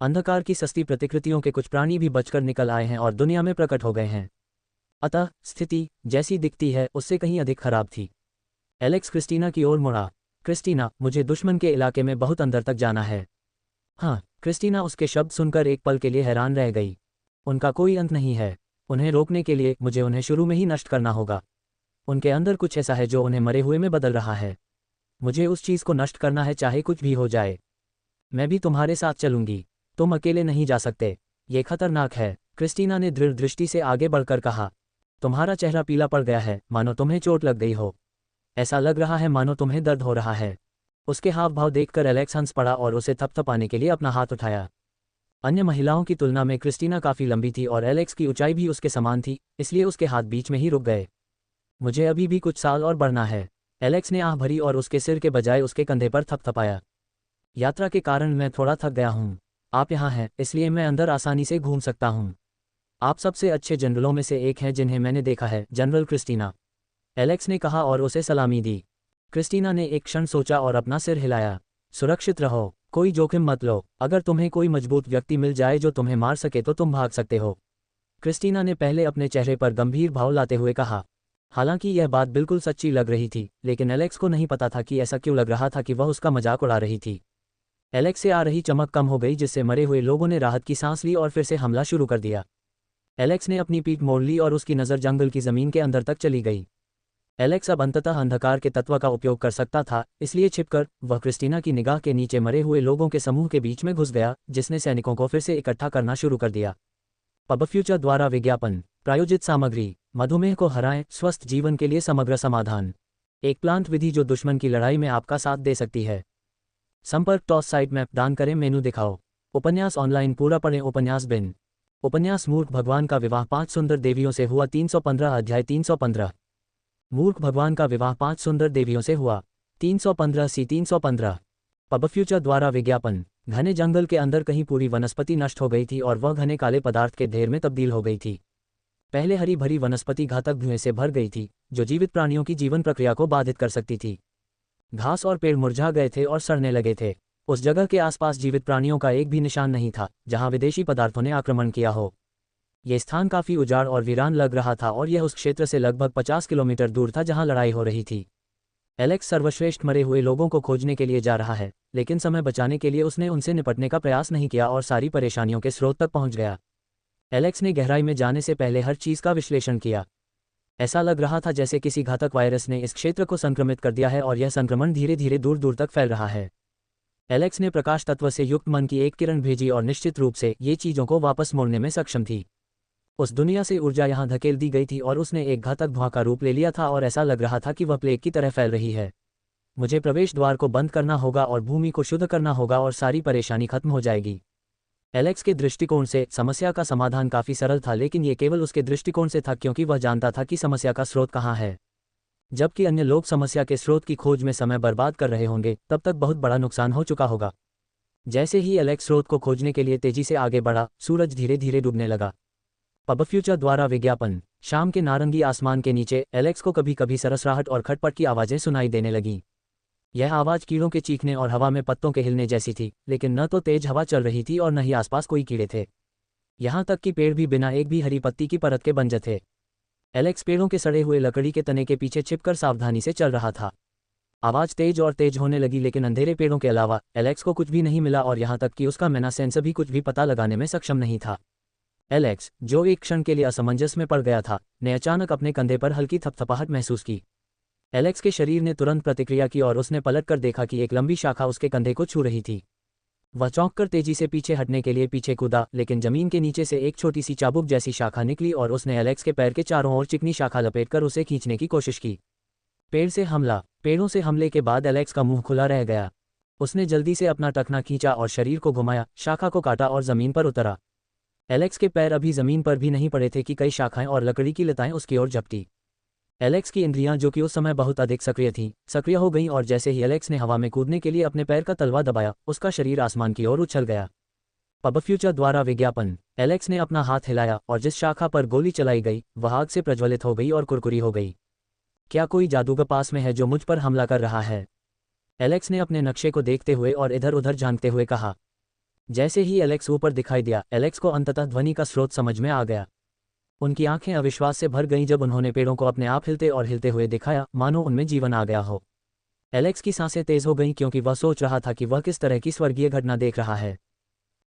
अंधकार की सस्ती प्रतिकृतियों के कुछ प्राणी भी बचकर निकल आए हैं और दुनिया में प्रकट हो गए हैं। अतः स्थिति जैसी दिखती है उससे कहीं अधिक खराब थी। एलेक्स क्रिस्टीना की ओर मुड़ा। क्रिस्टीना, मुझे दुश्मन के इलाके में बहुत अंदर तक जाना है। हाँ। क्रिस्टीना उसके शब्द सुनकर एक पल के लिए हैरान रह गई। उनका कोई अंत नहीं है। उन्हें रोकने के लिए मुझे उन्हें शुरू में ही नष्ट करना होगा। उनके अंदर कुछ ऐसा है जो उन्हें मरे हुए में बदल रहा है। मुझे उस चीज़ को नष्ट करना है, चाहे कुछ भी हो जाए। मैं भी तुम्हारे साथ चलूंगी। तुम अकेले नहीं जा सकते, ये खतरनाक है। क्रिस्टीना ने दृढ़ दृष्टि से आगे बढ़कर कहा। तुम्हारा चेहरा पीला पड़ गया है, मानो तुम्हें चोट लग गई हो। ऐसा लग रहा है मानो तुम्हें दर्द हो रहा है। उसके हाव भाव देखकर एलेक्स हंस पड़ा और उसे थपथपाने के लिए अपना हाथ उठाया। अन्य महिलाओं की तुलना में क्रिस्टीना काफ़ी लंबी थी और एलेक्स की ऊंचाई भी उसके समान थी, इसलिए उसके हाथ बीच में ही रुक गए। मुझे अभी भी कुछ साल और बढ़ना है। एलेक्स ने आह भरी और उसके सिर के बजाय उसके कंधे पर थपथपाया। यात्रा के कारण मैं थोड़ा थक गया हूँ। आप यहाँ हैं, इसलिए मैं अंदर आसानी से घूम सकता हूँ। आप सबसे अच्छे जनरलों में से एक हैं जिन्हें मैंने देखा है, जनरल क्रिस्टीना, एलेक्स ने कहा और उसे सलामी दी। क्रिस्टीना ने एक क्षण सोचा और अपना सिर हिलाया। सुरक्षित रहो, कोई जोखिम मत लो। अगर तुम्हें कोई मजबूत व्यक्ति मिल जाए जो तुम्हें मार सके तो तुम भाग सकते हो। क्रिस्टीना ने पहले अपने चेहरे पर गंभीर भाव लाते हुए कहा। हालांकि यह बात बिल्कुल सच्ची लग रही थी, लेकिन एलेक्स को नहीं पता था कि ऐसा क्यों लग रहा था कि वह उसका मजाक उड़ा रही थी। एलेक्स से आ रही चमक कम हो गई, जिससे मरे हुए लोगों ने राहत की सांस ली और फिर से हमला शुरू कर दिया। एलेक्स ने अपनी पीठ मोड़ ली और उसकी नज़र जंगल की ज़मीन के अंदर तक चली गई। एलेक्स अब अंततः अंधकार के तत्व का उपयोग कर सकता था, इसलिए छिपकर वह क्रिस्टीना की निगाह के नीचे मरे हुए लोगों के समूह के बीच में घुस गया, जिसने सैनिकों को फिर से इकट्ठा करना शुरू कर दिया। पब फ्यूचर द्वारा विज्ञापन प्रायोजित सामग्री। मधुमेह को हराएं, स्वस्थ जीवन के लिए समग्र समाधान। एक प्लांट विधि जो दुश्मन की लड़ाई में आपका साथ दे सकती है। संपर्क टॉस साइट मैप दान करें, मेनू दिखाओ। उपन्यास ऑनलाइन पूरा पढ़ें। उपन्यास बिन। उपन्यास मूर्ख भगवान का विवाह 5 सुंदर देवियों से हुआ। 315 अध्याय 315। मूर्ख भगवान का विवाह 5 सुंदर देवियों से हुआ। 315 सी 315। पब फ्यूचर द्वारा विज्ञापन। घने जंगल के अंदर कहीं पूरी वनस्पति नष्ट हो गई थी और वह घने काले पदार्थ के ढेर में तब्दील हो गई थी। पहले हरी भरी वनस्पति घातक धुएं से भर गई थी, जो जीवित प्राणियों की जीवन प्रक्रिया को बाधित कर सकती थी। घास और पेड़ मुरझा गए थे और सड़ने लगे थे। उस जगह के आसपास जीवित प्राणियों का एक भी निशान नहीं था जहां विदेशी पदार्थों ने आक्रमण किया हो। यह स्थान काफी उजाड़ और वीरान लग रहा था और यह उस क्षेत्र से लगभग 50 किलोमीटर दूर था जहां लड़ाई हो रही थी। एलेक्स सर्वश्रेष्ठ मरे हुए लोगों को खोजने के लिए जा रहा है, लेकिन समय बचाने के लिए उसने उनसे निपटने का प्रयास नहीं किया और सारी परेशानियों के स्रोत तक पहुंच गया। एलेक्स ने गहराई में जाने से पहले हर चीज़ का विश्लेषण किया। ऐसा लग रहा था जैसे किसी घातक वायरस ने इस क्षेत्र को संक्रमित कर दिया है और यह संक्रमण धीरे धीरे दूर दूर तक फैल रहा है। एलेक्स ने प्रकाश तत्व से युक्त मन की एक किरण भेजी और निश्चित रूप से ये चीज़ों को वापस मोड़ने में सक्षम थी। उस दुनिया से ऊर्जा यहाँ धकेल दी गई थी और उसने एक घातक धुआं का रूप ले लिया था और ऐसा लग रहा था कि वह प्लेग की तरह फैल रही है। मुझे प्रवेश द्वार को बंद करना होगा और भूमि को शुद्ध करना होगा और सारी परेशानी खत्म हो जाएगी। एलेक्स के दृष्टिकोण से समस्या का समाधान काफ़ी सरल था, लेकिन ये केवल उसके दृष्टिकोण से था क्योंकि वह जानता था कि समस्या का स्रोत कहाँ है। जबकि अन्य लोग समस्या के स्रोत की खोज में समय बर्बाद कर रहे होंगे, तब तक बहुत बड़ा नुकसान हो चुका होगा। जैसे ही एलेक्स स्रोत को खोजने के लिए तेजी से आगे बढ़ा, सूरज धीरे धीरे डूबने लगा। पब फ्यूचर द्वारा विज्ञापन। शाम के नारंगी आसमान के नीचे एलेक्स को कभी कभी सरसराहट और खटपट की आवाज़ें सुनाई देने लगीं। यह आवाज़ कीड़ों के चीखने और हवा में पत्तों के हिलने जैसी थी, लेकिन न तो तेज हवा चल रही थी और न ही आसपास कोई कीड़े थे। यहाँ तक कि पेड़ भी बिना एक भी हरी पत्ती की परत के बंजर थे। एलेक्स पेड़ों के सड़े हुए लकड़ी के तने के पीछे छिपकर सावधानी से चल रहा था। आवाज़ तेज और तेज होने लगी, लेकिन अंधेरे पेड़ों के अलावा एलेक्स को कुछ भी नहीं मिला और यहाँ तक कि उसका मैना सेंस भी कुछ भी पता लगाने में सक्षम नहीं था। एलेक्स, जो एक क्षण के लिए असमंजस में पड़ गया था, ने अचानक अपने कंधे पर हल्की थपथपाहट महसूस की। एलेक्स के शरीर ने तुरंत प्रतिक्रिया की और उसने पलटकर देखा कि एक लंबी शाखा उसके कंधे को छू रही थी। वह चौंककर तेजी से पीछे हटने के लिए पीछे कूदा, लेकिन जमीन के नीचे से एक छोटी सी चाबुक जैसी शाखा निकली और उसने एलेक्स के पैर के चारों ओर चिकनी शाखा लपेटकर उसे खींचने की कोशिश की। पेड़ से हमला। पेड़ों से हमले के बाद एलेक्स का मुंह खुला रह गया। उसने जल्दी से अपना टखना खींचा और शरीर को घुमाया, शाखा को काटा और जमीन पर उतरा। एलेक्स के पैर अभी जमीन पर भी नहीं पड़े थे कि कई शाखाएं और लकड़ी की लताएं उसकी ओर झपटी। एलेक्स की इंद्रियां, जो कि उस समय बहुत अधिक सक्रिय थीं, सक्रिय हो गईं और जैसे ही एलेक्स ने हवा में कूदने के लिए अपने पैर का तलवा दबाया, उसका शरीर आसमान की ओर उछल गया। पब फ्यूचर द्वारा विज्ञापन। एलेक्स ने अपना हाथ हिलाया और जिस शाखा पर गोली चलाई गई वह आग से प्रज्वलित हो गई और कुरकुरी हो गई। क्या कोई जादूगर पास में है जो मुझ पर हमला कर रहा है? एलेक्स ने अपने नक्शे को देखते हुए और इधर उधर झांकते हुए कहा। जैसे ही एलेक्स ऊपर दिखाई दिया, एलेक्स को अंततः ध्वनि का स्रोत समझ में आ गया। उनकी आंखें अविश्वास से भर गईं जब उन्होंने पेड़ों को अपने आप हिलते और हिलते हुए दिखाया, मानो उनमें जीवन आ गया हो। एलेक्स की सांसें तेज हो गईं क्योंकि वह सोच रहा था कि वह किस तरह की स्वर्गीय घटना देख रहा है।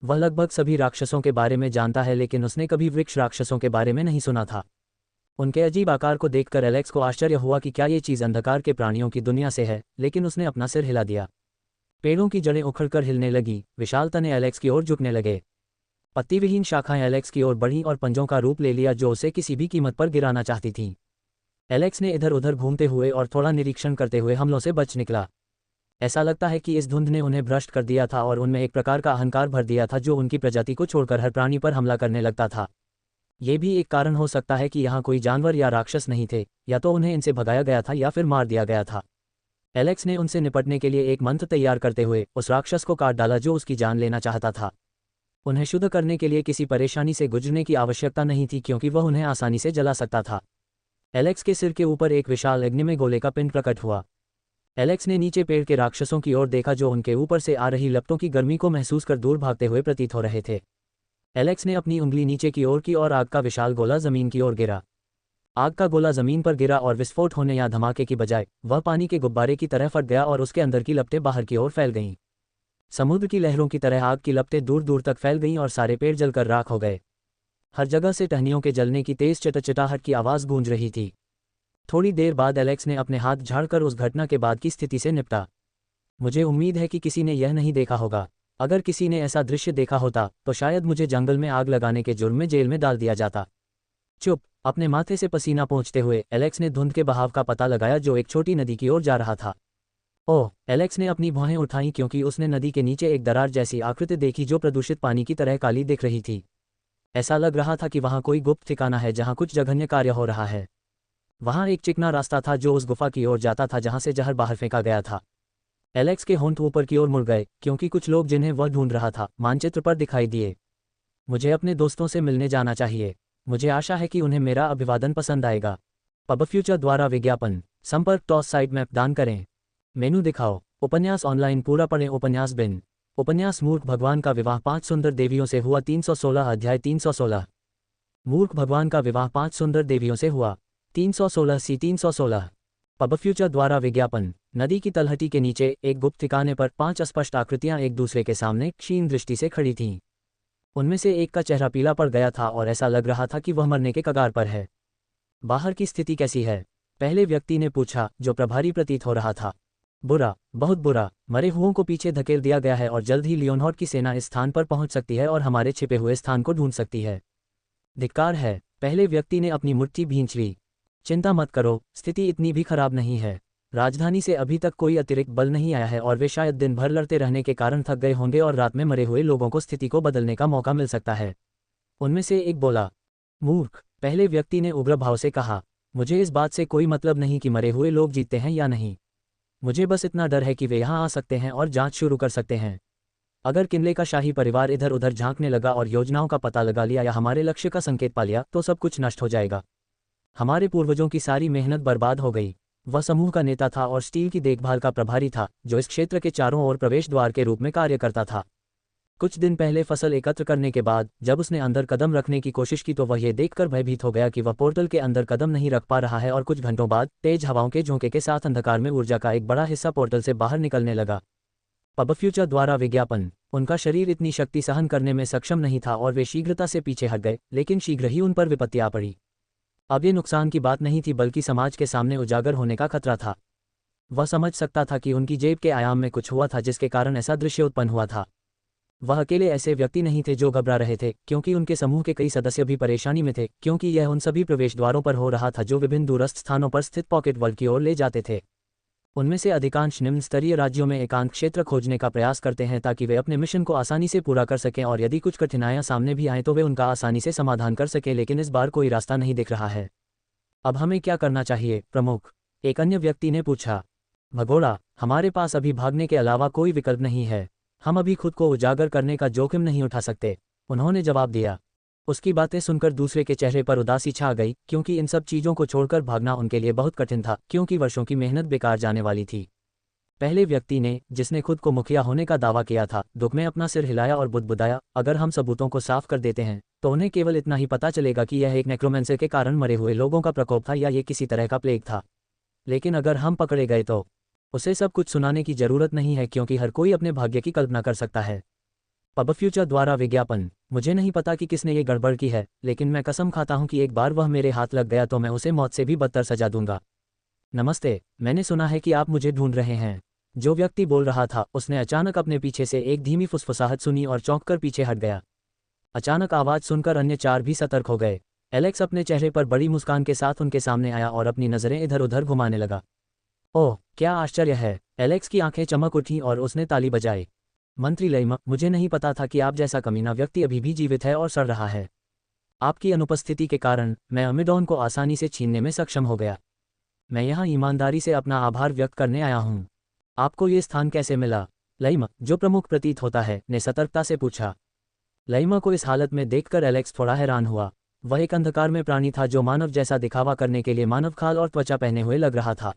वह लगभग सभी राक्षसों के बारे में जानता है, लेकिन उसने कभी वृक्ष राक्षसों के बारे में नहीं सुना था। उनके अजीब आकार को देखकर एलेक्स को आश्चर्य हुआ कि क्या ये चीज़ अंधकार के प्राणियों की दुनिया से है, लेकिन उसने अपना सिर हिला दिया। पेड़ों की जड़ें उखड़कर हिलने लगी, विशाल तने एलेक्स की ओर झुकने लगे। पत्तीविहीन शाखाएं एलेक्स की ओर बढ़ीं और पंजों का रूप ले लिया जो उसे किसी भी कीमत पर गिराना चाहती थीं। एलेक्स ने इधर उधर घूमते हुए और थोड़ा निरीक्षण करते हुए हमलों से बच निकला। ऐसा लगता है कि इस धुंध ने उन्हें भ्रष्ट कर दिया था और उनमें एक प्रकार का अहंकार भर दिया था जो उनकी प्रजाति को छोड़कर हर प्राणी पर हमला करने लगता था। ये भी एक कारण हो सकता है कि यहाँ कोई जानवर या राक्षस नहीं थे, या तो उन्हें इनसे भगाया गया था या फिर मार दिया गया था। एलेक्स ने उनसे निपटने के लिए एक मंत्र तैयार करते हुए उस राक्षस को काट डाला जो उसकी जान लेना चाहता था। उन्हें शुद्ध करने के लिए किसी परेशानी से गुजरने की आवश्यकता नहीं थी क्योंकि वह उन्हें आसानी से जला सकता था। एलेक्स के सिर के ऊपर एक विशाल अग्नि में गोले का पिंड प्रकट हुआ। एलेक्स ने नीचे पेड़ के राक्षसों की ओर देखा जो उनके ऊपर से आ रही लपटों की गर्मी को महसूस कर दूर भागते हुए प्रतीत हो रहे थे। एलेक्स ने अपनी उंगली नीचे की ओर की और आग का विशाल गोला जमीन की ओर गिरा। आग का गोला जमीन पर गिरा और विस्फोट होने या धमाके की बजाय वह पानी के गुब्बारे की तरह फट गया और उसके अंदर की लपटें बाहर की ओर फैल गईं। समुद्र की लहरों की तरह आग की लपटें दूर दूर तक फैल गईं और सारे पेड़ जलकर राख हो गए। हर जगह से टहनियों के जलने की तेज चटचटाहट की आवाज़ गूंज रही थी। थोड़ी देर बाद एलेक्स ने अपने हाथ झाड़कर उस घटना के बाद की स्थिति से निपटा। मुझे उम्मीद है कि किसी ने यह नहीं देखा होगा। अगर किसी ने ऐसा दृश्य देखा होता तो शायद मुझे जंगल में आग लगाने के जुर्म में जेल में डाल दिया जाता। चुप। अपने माथे से पसीना पोंछते हुए एलेक्स ने धुंध के बहाव का पता लगाया जो एक छोटी नदी की ओर जा रहा था। ओह! एलेक्स ने अपनी भौहें उठाईं क्योंकि उसने नदी के नीचे एक दरार जैसी आकृति देखी जो प्रदूषित पानी की तरह काली दिख रही थी। ऐसा लग रहा था कि वहाँ कोई गुप्त ठिकाना है जहाँ कुछ जघन्य कार्य हो रहा है। वहाँ एक चिकना रास्ता था जो उस गुफा की ओर जाता था जहाँ से जहर बाहर फेंका गया था। एलेक्स के होंठ ऊपर की ओर मुड़ गए क्योंकि कुछ लोग जिन्हें वह ढूंढ रहा था मानचित्र पर दिखाई दिए। मुझे अपने दोस्तों से मिलने जाना चाहिए। मुझे आशा है कि उन्हें मेरा अभिवादन पसंद आएगा। पब फ्यूचर द्वारा विज्ञापन। संपर्क टॉस साइट मैप दान करें। मेनू दिखाओ। उपन्यास ऑनलाइन पूरा पढ़ें। उपन्यास बिन। उपन्यास मूर्ख भगवान का विवाह 5 सुंदर देवियों से हुआ। 316 अध्याय 316। मूर्ख भगवान का विवाह 5 सुंदर देवियों से हुआ। 316 सी 316। पब फ्यूचर द्वारा विज्ञापन। नदी की तलहटी के नीचे एक गुप्त ठिकाने पर 5 अस्पष्ट आकृतियां एक दूसरे के सामने क्षीण दृष्टि से खड़ी थीं। उनमें से एक का चेहरा पीला पड़ गया था और ऐसा लग रहा था कि वह मरने के कगार पर है। बाहर की स्थिति कैसी है? पहले व्यक्ति ने पूछा जो प्रभारी प्रतीत हो रहा था। बुरा, बहुत बुरा। मरे हुओं को पीछे धकेल दिया गया है और जल्द ही लियोनहॉर्ड की सेना इस स्थान पर पहुंच सकती है और हमारे छिपे हुए स्थान को ढूंढ सकती है। धिक्कार है। पहले व्यक्ति ने अपनी मुट्ठी भींच ली। चिंता मत करो, स्थिति इतनी भी खराब नहीं है। राजधानी से अभी तक कोई अतिरिक्त बल नहीं आया है और वे शायद दिन भर लड़ते रहने के कारण थक गए होंगे और रात में मरे हुए लोगों को स्थिति को बदलने का मौका मिल सकता है। उनमें से एक बोला। मूर्ख, पहले व्यक्ति ने उग्र भाव से कहा। मुझे इस बात से कोई मतलब नहीं कि मरे हुए लोग जीतते हैं या नहीं। मुझे बस इतना डर है कि वे यहाँ आ सकते हैं और जांच शुरू कर सकते हैं। अगर किले का शाही परिवार इधर उधर झांकने लगा और योजनाओं का पता लगा लिया या हमारे लक्ष्य का संकेत पा लिया तो सब कुछ नष्ट हो जाएगा। हमारे पूर्वजों की सारी मेहनत बर्बाद हो गई। वह समूह का नेता था और स्टील की देखभाल का प्रभारी था जो इस क्षेत्र के चारों ओर प्रवेश द्वार के रूप में कार्य करता था। कुछ दिन पहले फसल एकत्र करने के बाद जब उसने अंदर कदम रखने की कोशिश की तो वह ये देखकर भयभीत हो गया कि वह पोर्टल के अंदर कदम नहीं रख पा रहा है और कुछ घंटों बाद तेज हवाओं के झोंके के साथ अंधकार में ऊर्जा का एक बड़ा हिस्सा पोर्टल से बाहर निकलने लगा। पब फ्यूचर द्वारा विज्ञापन। उनका शरीर इतनी शक्ति सहन करने में सक्षम नहीं था और वे शीघ्रता से पीछे हट गए, लेकिन शीघ्र ही उन पर विपत्ति आ पड़ी। अब ये नुकसान की बात नहीं थी बल्कि समाज के सामने उजागर होने का खतरा था। वह समझ सकता था कि उनकी जेब के आयाम में कुछ हुआ था जिसके कारण ऐसा दृश्य उत्पन्न हुआ था। वह अकेले ऐसे व्यक्ति नहीं थे जो घबरा रहे थे क्योंकि उनके समूह के कई सदस्य भी परेशानी में थे क्योंकि यह उन सभी प्रवेश द्वारों पर हो रहा था जो विभिन्न दूरस्थ स्थानों पर स्थित पॉकेट वर्ल्ड की ओर ले जाते थे। उनमें से अधिकांश निम्न स्तरीय राज्यों में एकांत क्षेत्र खोजने का प्रयास करते हैं ताकि वे अपने मिशन को आसानी से पूरा कर सकें और यदि कुछ कठिनाइयां सामने भी आएँ तो वे उनका आसानी से समाधान कर सकें, लेकिन इस बार कोई रास्ता नहीं दिख रहा है। अब हमें क्या करना चाहिए प्रमुख? एक अन्य व्यक्ति ने पूछा। भगोड़ा, हमारे पास अभी भागने के अलावा कोई विकल्प नहीं है। हम अभी खुद को उजागर करने का जोखिम नहीं उठा सकते, उन्होंने जवाब दिया। उसकी बातें सुनकर दूसरे के चेहरे पर उदासी छा गई क्योंकि इन सब चीज़ों को छोड़कर भागना उनके लिए बहुत कठिन था क्योंकि वर्षों की मेहनत बेकार जाने वाली थी। पहले व्यक्ति ने, जिसने खुद को मुखिया होने का दावा किया था, दुख में अपना सिर हिलाया और बुदबुदाया। अगर हम सबूतों को साफ कर देते हैं तो उन्हें केवल इतना ही पता चलेगा कि यह एक नेक्रोमेंसर के कारण मरे हुए लोगों का प्रकोप था या ये किसी तरह का प्लेग था। लेकिन अगर हम पकड़े गए तो उसे सब कुछ सुनाने की जरूरत नहीं है क्योंकि हर कोई अपने भाग्य की कल्पना कर सकता है। पब फ्यूचर द्वारा विज्ञापन। मुझे नहीं पता कि किसने ये गड़बड़ की है, लेकिन मैं कसम खाता हूं कि एक बार वह मेरे हाथ लग गया तो मैं उसे मौत से भी बदतर सजा दूंगा। नमस्ते, मैंने सुना है कि आप मुझे ढूंढ रहे हैं। जो व्यक्ति बोल रहा था उसने अचानक अपने पीछे से एक धीमी फुसफुसाहट सुनी और चौंक कर पीछे हट गया। अचानक आवाज सुनकर अन्य चार भी सतर्क हो गए। एलेक्स अपने चेहरे पर बड़ी मुस्कान के साथ उनके सामने आया और अपनी नज़रें इधर उधर घुमाने लगा। ओह, क्या आश्चर्य है! एलेक्स की आंखें चमक उठीं और उसने ताली बजाई। मंत्री लैम, मुझे नहीं पता था कि आप जैसा कमीना व्यक्ति अभी भी जीवित है और सड़ रहा है। आपकी अनुपस्थिति के कारण मैं अमेडॉन को आसानी से छीनने में सक्षम हो गया। मैं यहाँ ईमानदारी से अपना आभार व्यक्त करने आया हूँ। आपको ये स्थान कैसे मिला? लैम, जो प्रमुख प्रतीत होता है, ने सतर्कता से पूछा। लैम को इस हालत में देखकर एलेक्स थोड़ा हैरान हुआ। वह एक अंधकार में प्राणी था जो मानव जैसा दिखावा करने के लिए मानव खाल और त्वचा पहने हुए लग रहा था।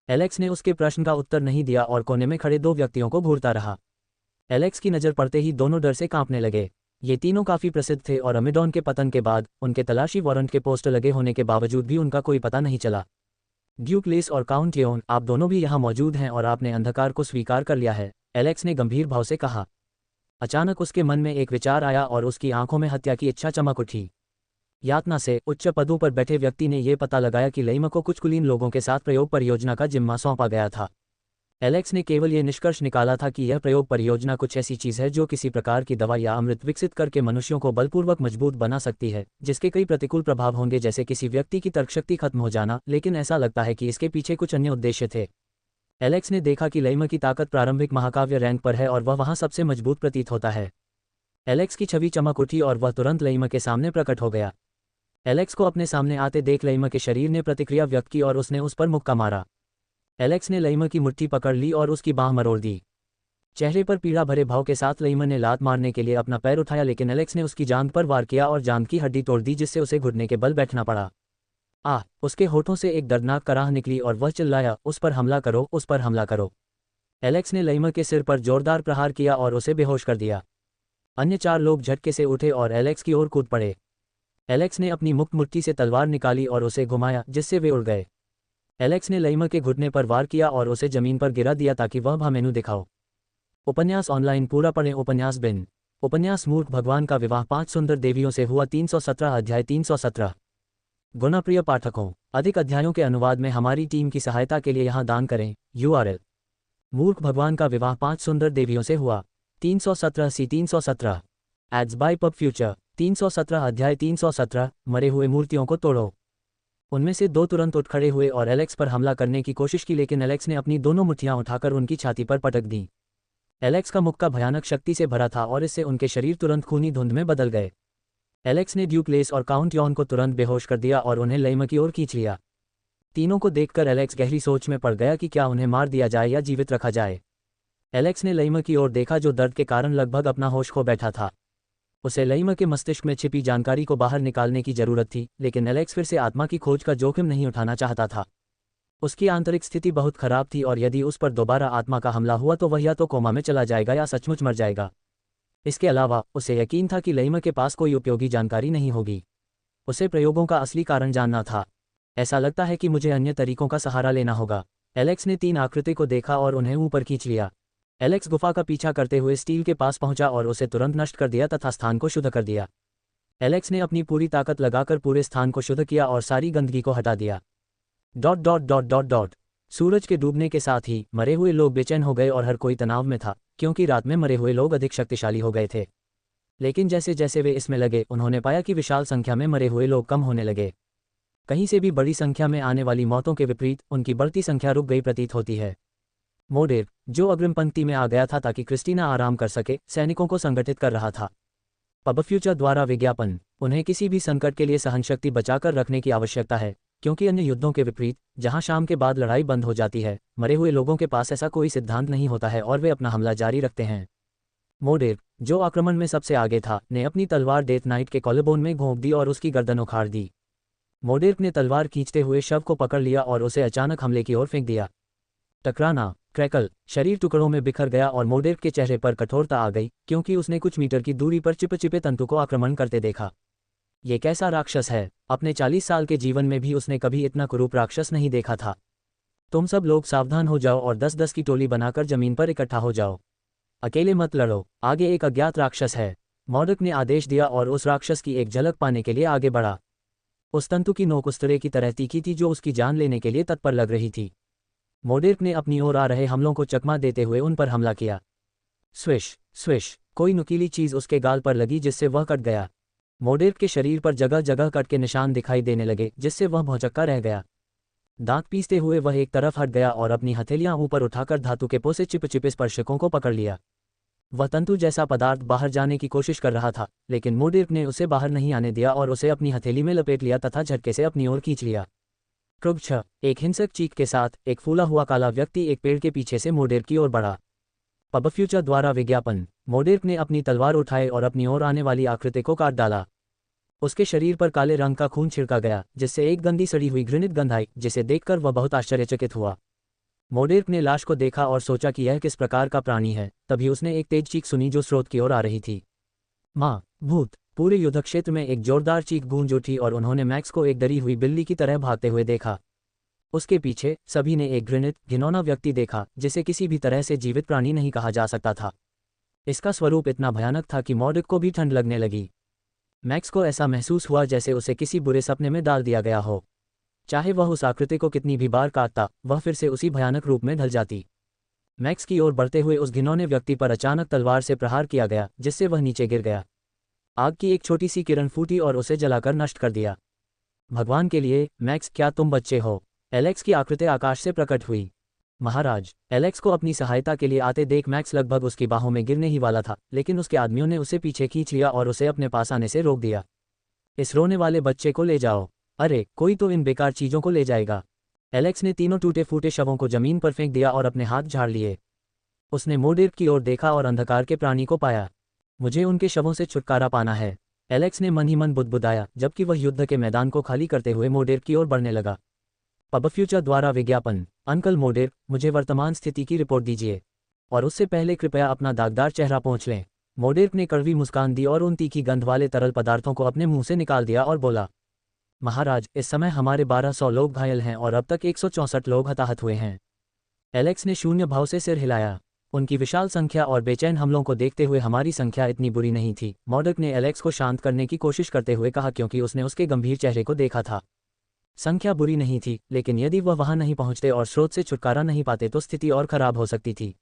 एलेक्स ने उसके प्रश्न का उत्तर नहीं दिया और कोने में खड़े दो व्यक्तियों को घूरता रहा। एलेक्स की नज़र पड़ते ही दोनों डर से कांपने लगे। ये तीनों काफ़ी प्रसिद्ध थे और अमेडॉन के पतन के बाद उनके तलाशी वारंट के पोस्टर लगे होने के बावजूद भी उनका कोई पता नहीं चला। ड्यूक लेस और काउंट लियोन, आप दोनों भी यहाँ मौजूद हैं और आपने अंधकार को स्वीकार कर लिया है, एलेक्स ने गंभीर भाव से कहा। अचानक उसके मन में एक विचार आया और उसकी आंखों में हत्या की इच्छा चमक उठी। यातना से उच्च पदों पर बैठे व्यक्ति ने यह पता लगाया कि लैम को कुछ कुलीन लोगों के साथ प्रयोग परियोजना का जिम्मा सौंपा गया था। एलेक्स ने केवल ये निष्कर्ष निकाला था कि यह प्रयोग परियोजना कुछ ऐसी चीज़ है जो किसी प्रकार की दवा या अमृत विकसित करके मनुष्यों को बलपूर्वक मजबूत बना सकती है, जिसके कई प्रतिकूल प्रभाव होंगे, जैसे किसी व्यक्ति की तर्कशक्ति खत्म हो जाना, लेकिन ऐसा लगता है कि इसके पीछे कुछ अन्य उद्देश्य थे। एलेक्स ने देखा कि लैम की ताकत प्रारंभिक महाकाव्य रैंक पर है और वह वहाँ सबसे मजबूत प्रतीत होता है। एलेक्स की छवि चमक उठी और वह तुरंत लैम के सामने प्रकट हो गया। एलेक्स को अपने सामने आते देख लैम के शरीर ने प्रतिक्रिया व्यक्त की और उसने उस पर मुक्का मारा। एलेक्स ने लैम की मुट्ठी पकड़ ली और उसकी बाँह मरोड़ दी। चेहरे पर पीड़ा भरे भाव के साथ लैम ने लात मारने के लिए अपना पैर उठाया, लेकिन एलेक्स ने उसकी जांघ पर वार किया और जांघ की हड्डी तोड़ दी, जिससे उसे घुटने के बल बैठना पड़ा। उसके होठों से एक दर्दनाक कराह निकली और वह चिल्लाया, उस पर हमला करो, उस पर हमला करो। एलेक्स ने लैम के सिर पर जोरदार प्रहार किया और उसे बेहोश कर दिया। अन्य 4 लोग झटके से उठे और एलेक्स की ओर कूद पड़े। एलेक्स ने अपनी मुक्त मुट्ठी से तलवार निकाली और उसे घुमाया, जिससे वे उड़ गए। एलेक्स ने लैम के घुटने पर वार किया और उसे जमीन पर गिरा दिया ताकि वह भामेनु दिखाओ। उपन्यास ऑनलाइन पूरा पढ़ें। उपन्यास बिन। उपन्यास मूर्ख भगवान का विवाह 5 सुंदर देवियों से हुआ 317 अध्याय 317। गुणप्रिय पाठकों, अधिक अध्यायों के अनुवाद में हमारी टीम की सहायता के लिए यहाँ दान करें। URL: मूर्ख भगवान का विवाह 5 सुंदर देवियों से हुआ 317 C 317। Ads by pub Future. 317 अध्याय 317। मरे हुए मूर्तियों को तोड़ो। उनमें से 2 तुरंत उठ खड़े हुए और एलेक्स पर हमला करने की कोशिश की, लेकिन एलेक्स ने अपनी दोनों मुट्ठियां उठाकर उनकी छाती पर पटक दी। एलेक्स का मुक्का भयानक शक्ति से भरा था और इससे उनके शरीर तुरंत खूनी धुंध में बदल गए। एलेक्स ने ड्यूक लेस और काउंट यॉन को तुरंत बेहोश कर दिया और उन्हें लैम की ओर खींच लिया। तीनों को देखकर एलेक्स गहरी सोच में पड़ गया कि क्या उन्हें मार दिया जाए या जीवित रखा जाए। एलेक्स ने लैम की ओर देखा, जो दर्द के कारण लगभग अपना होश खो बैठा था। उसे लैम के मस्तिष्क में छिपी जानकारी को बाहर निकालने की जरूरत थी, लेकिन एलेक्स फिर से आत्मा की खोज का जोखिम नहीं उठाना चाहता था। उसकी आंतरिक स्थिति बहुत खराब थी और यदि उस पर दोबारा आत्मा का हमला हुआ तो वह या तो कोमा में चला जाएगा या सचमुच मर जाएगा। इसके अलावा उसे यकीन था कि लैम के पास कोई उपयोगी जानकारी नहीं होगी। उसे प्रयोगों का असली कारण जानना था। ऐसा लगता है कि मुझे अन्य तरीकों का सहारा लेना होगा। एलेक्स ने 3 आकृति को देखा और उन्हें ऊपर खींच लिया। एलेक्स गुफा का पीछा करते हुए स्टील के पास पहुंचा और उसे तुरंत नष्ट कर दिया तथा स्थान को शुद्ध कर दिया। एलेक्स ने अपनी पूरी ताकत लगाकर पूरे स्थान को शुद्ध किया और सारी गंदगी को हटा दिया। ... सूरज के डूबने के साथ ही मरे हुए लोग बेचैन हो गए और हर कोई तनाव में था, क्योंकि रात में मरे हुए लोग अधिक शक्तिशाली हो गए थे। लेकिन जैसे जैसे वे इसमें लगे, उन्होंने पाया कि विशाल संख्या में मरे हुए लोग कम होने लगे। कहीं से भी बड़ी संख्या में आने वाली मौतों के विपरीत उनकी बढ़ती संख्या रुक गई प्रतीत होती है। मोडेर, जो अग्रिम पंक्ति में आ गया था ताकि क्रिस्टीना आराम कर सके, सैनिकों को संगठित कर रहा था। पब फ्यूचर द्वारा विज्ञापन। उन्हें किसी भी संकट के लिए सहनशक्ति बचाकर रखने की आवश्यकता है, क्योंकि अन्य युद्धों के विपरीत, जहां शाम के बाद लड़ाई बंद हो जाती है, मरे हुए लोगों के पास ऐसा कोई सिद्धांत नहीं होता है और वे अपना हमला जारी रखते हैं। मोडेर, जो आक्रमण में सबसे आगे था, ने अपनी तलवार डेथ नाइट के कॉलरबोन में घोंप दी और उसकी गर्दन उखाड़ दी। मोडेर ने तलवार खींचते हुए शव को पकड़ लिया और उसे अचानक हमले की ओर फेंक दिया। टकराना, क्रैकल, शरीर टुकड़ों में बिखर गया और मोडेर के चेहरे पर कठोरता आ गई, क्योंकि उसने कुछ मीटर की दूरी पर चिपचिपे तंतु को आक्रमण करते देखा। ये कैसा राक्षस है! अपने 40 साल के जीवन में भी उसने कभी इतना कुरूप राक्षस नहीं देखा था। तुम सब लोग सावधान हो जाओ और 10-10 की टोली बनाकर जमीन पर इकट्ठा हो जाओ। अकेले मत लड़ो, आगे एक अज्ञात राक्षस है। मॉर्डक ने आदेश दिया और उस राक्षस की एक झलक पाने के लिए आगे बढ़ा। उस तंतु की नोक उस तरह की तरह तीखी थी जो उसकी जान लेने के लिए तत्पर लग रही थी। मोडेर ने अपनी ओर आ रहे हमलों को चकमा देते हुए उन पर हमला किया। स्विश स्विश, कोई नुकीली चीज उसके गाल पर लगी जिससे वह कट गया। मोडेर्क के शरीर पर जगह जगह कट के निशान दिखाई देने लगे, जिससे वह भौचक्का रह गया। दांत पीसते हुए वह एक तरफ हट गया और अपनी हथेलियां ऊपर उठाकर धातु के पोसे चिपचिपे स्पर्शकों को पकड़ लिया। वह तंतु जैसा पदार्थ बाहर जाने की कोशिश कर रहा था, लेकिन मोडेर्क ने उसे बाहर नहीं आने दिया और उसे अपनी हथेली में लपेट लिया तथा झटके से अपनी ओर खींच लिया। क्रुग्छ, एक हिंसक चीख के साथ एक फूला हुआ काला व्यक्ति एक पेड़ के पीछे से मोडेर्क की ओर बढ़ा। पबफ्यूचर द्वारा विज्ञापन। मोडेर्क ने अपनी तलवार उठाई और अपनी ओर आने वाली आकृति को काट डाला। उसके शरीर पर काले रंग का खून छिड़का गया, जिससे एक गंदी सड़ी हुई घृणित गंध आई, जिसे देखकर वह बहुत आश्चर्यचकित हुआ। मोडेर्क ने लाश को देखा और सोचा कि यह किस प्रकार का प्राणी है। तभी उसने एक तेज चीख सुनी जो स्रोत की ओर आ रही थी। माँ, भूत! पूरे युद्ध क्षेत्र में एक जोरदार चीख गूंज उठी और उन्होंने मैक्स को एक डरी हुई बिल्ली की तरह भागते हुए देखा। उसके पीछे सभी ने एक घृणित, घिनौना व्यक्ति देखा, जिसे किसी भी तरह से जीवित प्राणी नहीं कहा जा सकता था। इसका स्वरूप इतना भयानक था कि मोडेर्क को भी ठंड लगने लगी। मैक्स को ऐसा महसूस हुआ जैसे उसे किसी बुरे सपने में डाल दिया गया हो। चाहे वह उस आकृति को कितनी भी बार काटता, वह फिर से उसी भयानक रूप में ढल जाती। मैक्स की ओर बढ़ते हुए उस घिनौने व्यक्ति पर अचानक तलवार से प्रहार किया गया, जिससे वह नीचे गिर गया। आग की एक छोटी सी किरण फूटी और उसे जलाकर नष्ट कर दिया। भगवान के लिए, मैक्स, क्या तुम बच्चे हो? एलेक्स की आकृति आकाश से प्रकट हुई। महाराज, एलेक्स को अपनी सहायता के लिए आते देख मैक्स लगभग उसकी बाहों में गिरने ही वाला था, लेकिन उसके आदमियों ने उसे पीछे खींच लिया और उसे अपने पास आने से रोक दिया। इस रोने वाले बच्चे को ले जाओ। अरे, कोई तो इन बेकार चीज़ों को ले जाएगा। एलेक्स ने तीनों टूटे फूटे शवों को जमीन पर फेंक दिया और अपने हाथ झाड़ लिए। उसने मोडेर्क की ओर देखा और अंधकार के प्राणी को पाया। मुझे उनके शवों से छुटकारा पाना है, एलेक्स ने मन ही मन बुदबुदाया, जबकि वह युद्ध के मैदान को खाली करते हुए मोडेर्क की ओर बढ़ने लगा। पबफ्यूचर द्वारा विज्ञापन। अंकल मोडेर्क, मुझे वर्तमान स्थिति की रिपोर्ट दीजिए, और उससे पहले कृपया अपना दागदार चेहरा पोंछ लें। मोडेर्क ने कड़वी मुस्कान दी और उन तीखी गंध वाले तरल पदार्थों को अपने मुंह से निकाल दिया और बोला, महाराज, इस समय हमारे 1200 लोग घायल हैं और अब तक 164 लोग हताहत हुए हैं। एलेक्स ने शून्य भाव से सिर हिलाया। उनकी विशाल संख्या और बेचैन हमलों को देखते हुए हमारी संख्या इतनी बुरी नहीं थी, मोडेर्क ने एलेक्स को शांत करने की कोशिश करते हुए कहा, क्योंकि उसने उसके गंभीर चेहरे को देखा था। संख्या बुरी नहीं थी, लेकिन यदि वह वहां नहीं पहुंचते और स्रोत से छुटकारा नहीं पाते तो स्थिति और खराब हो सकती थी।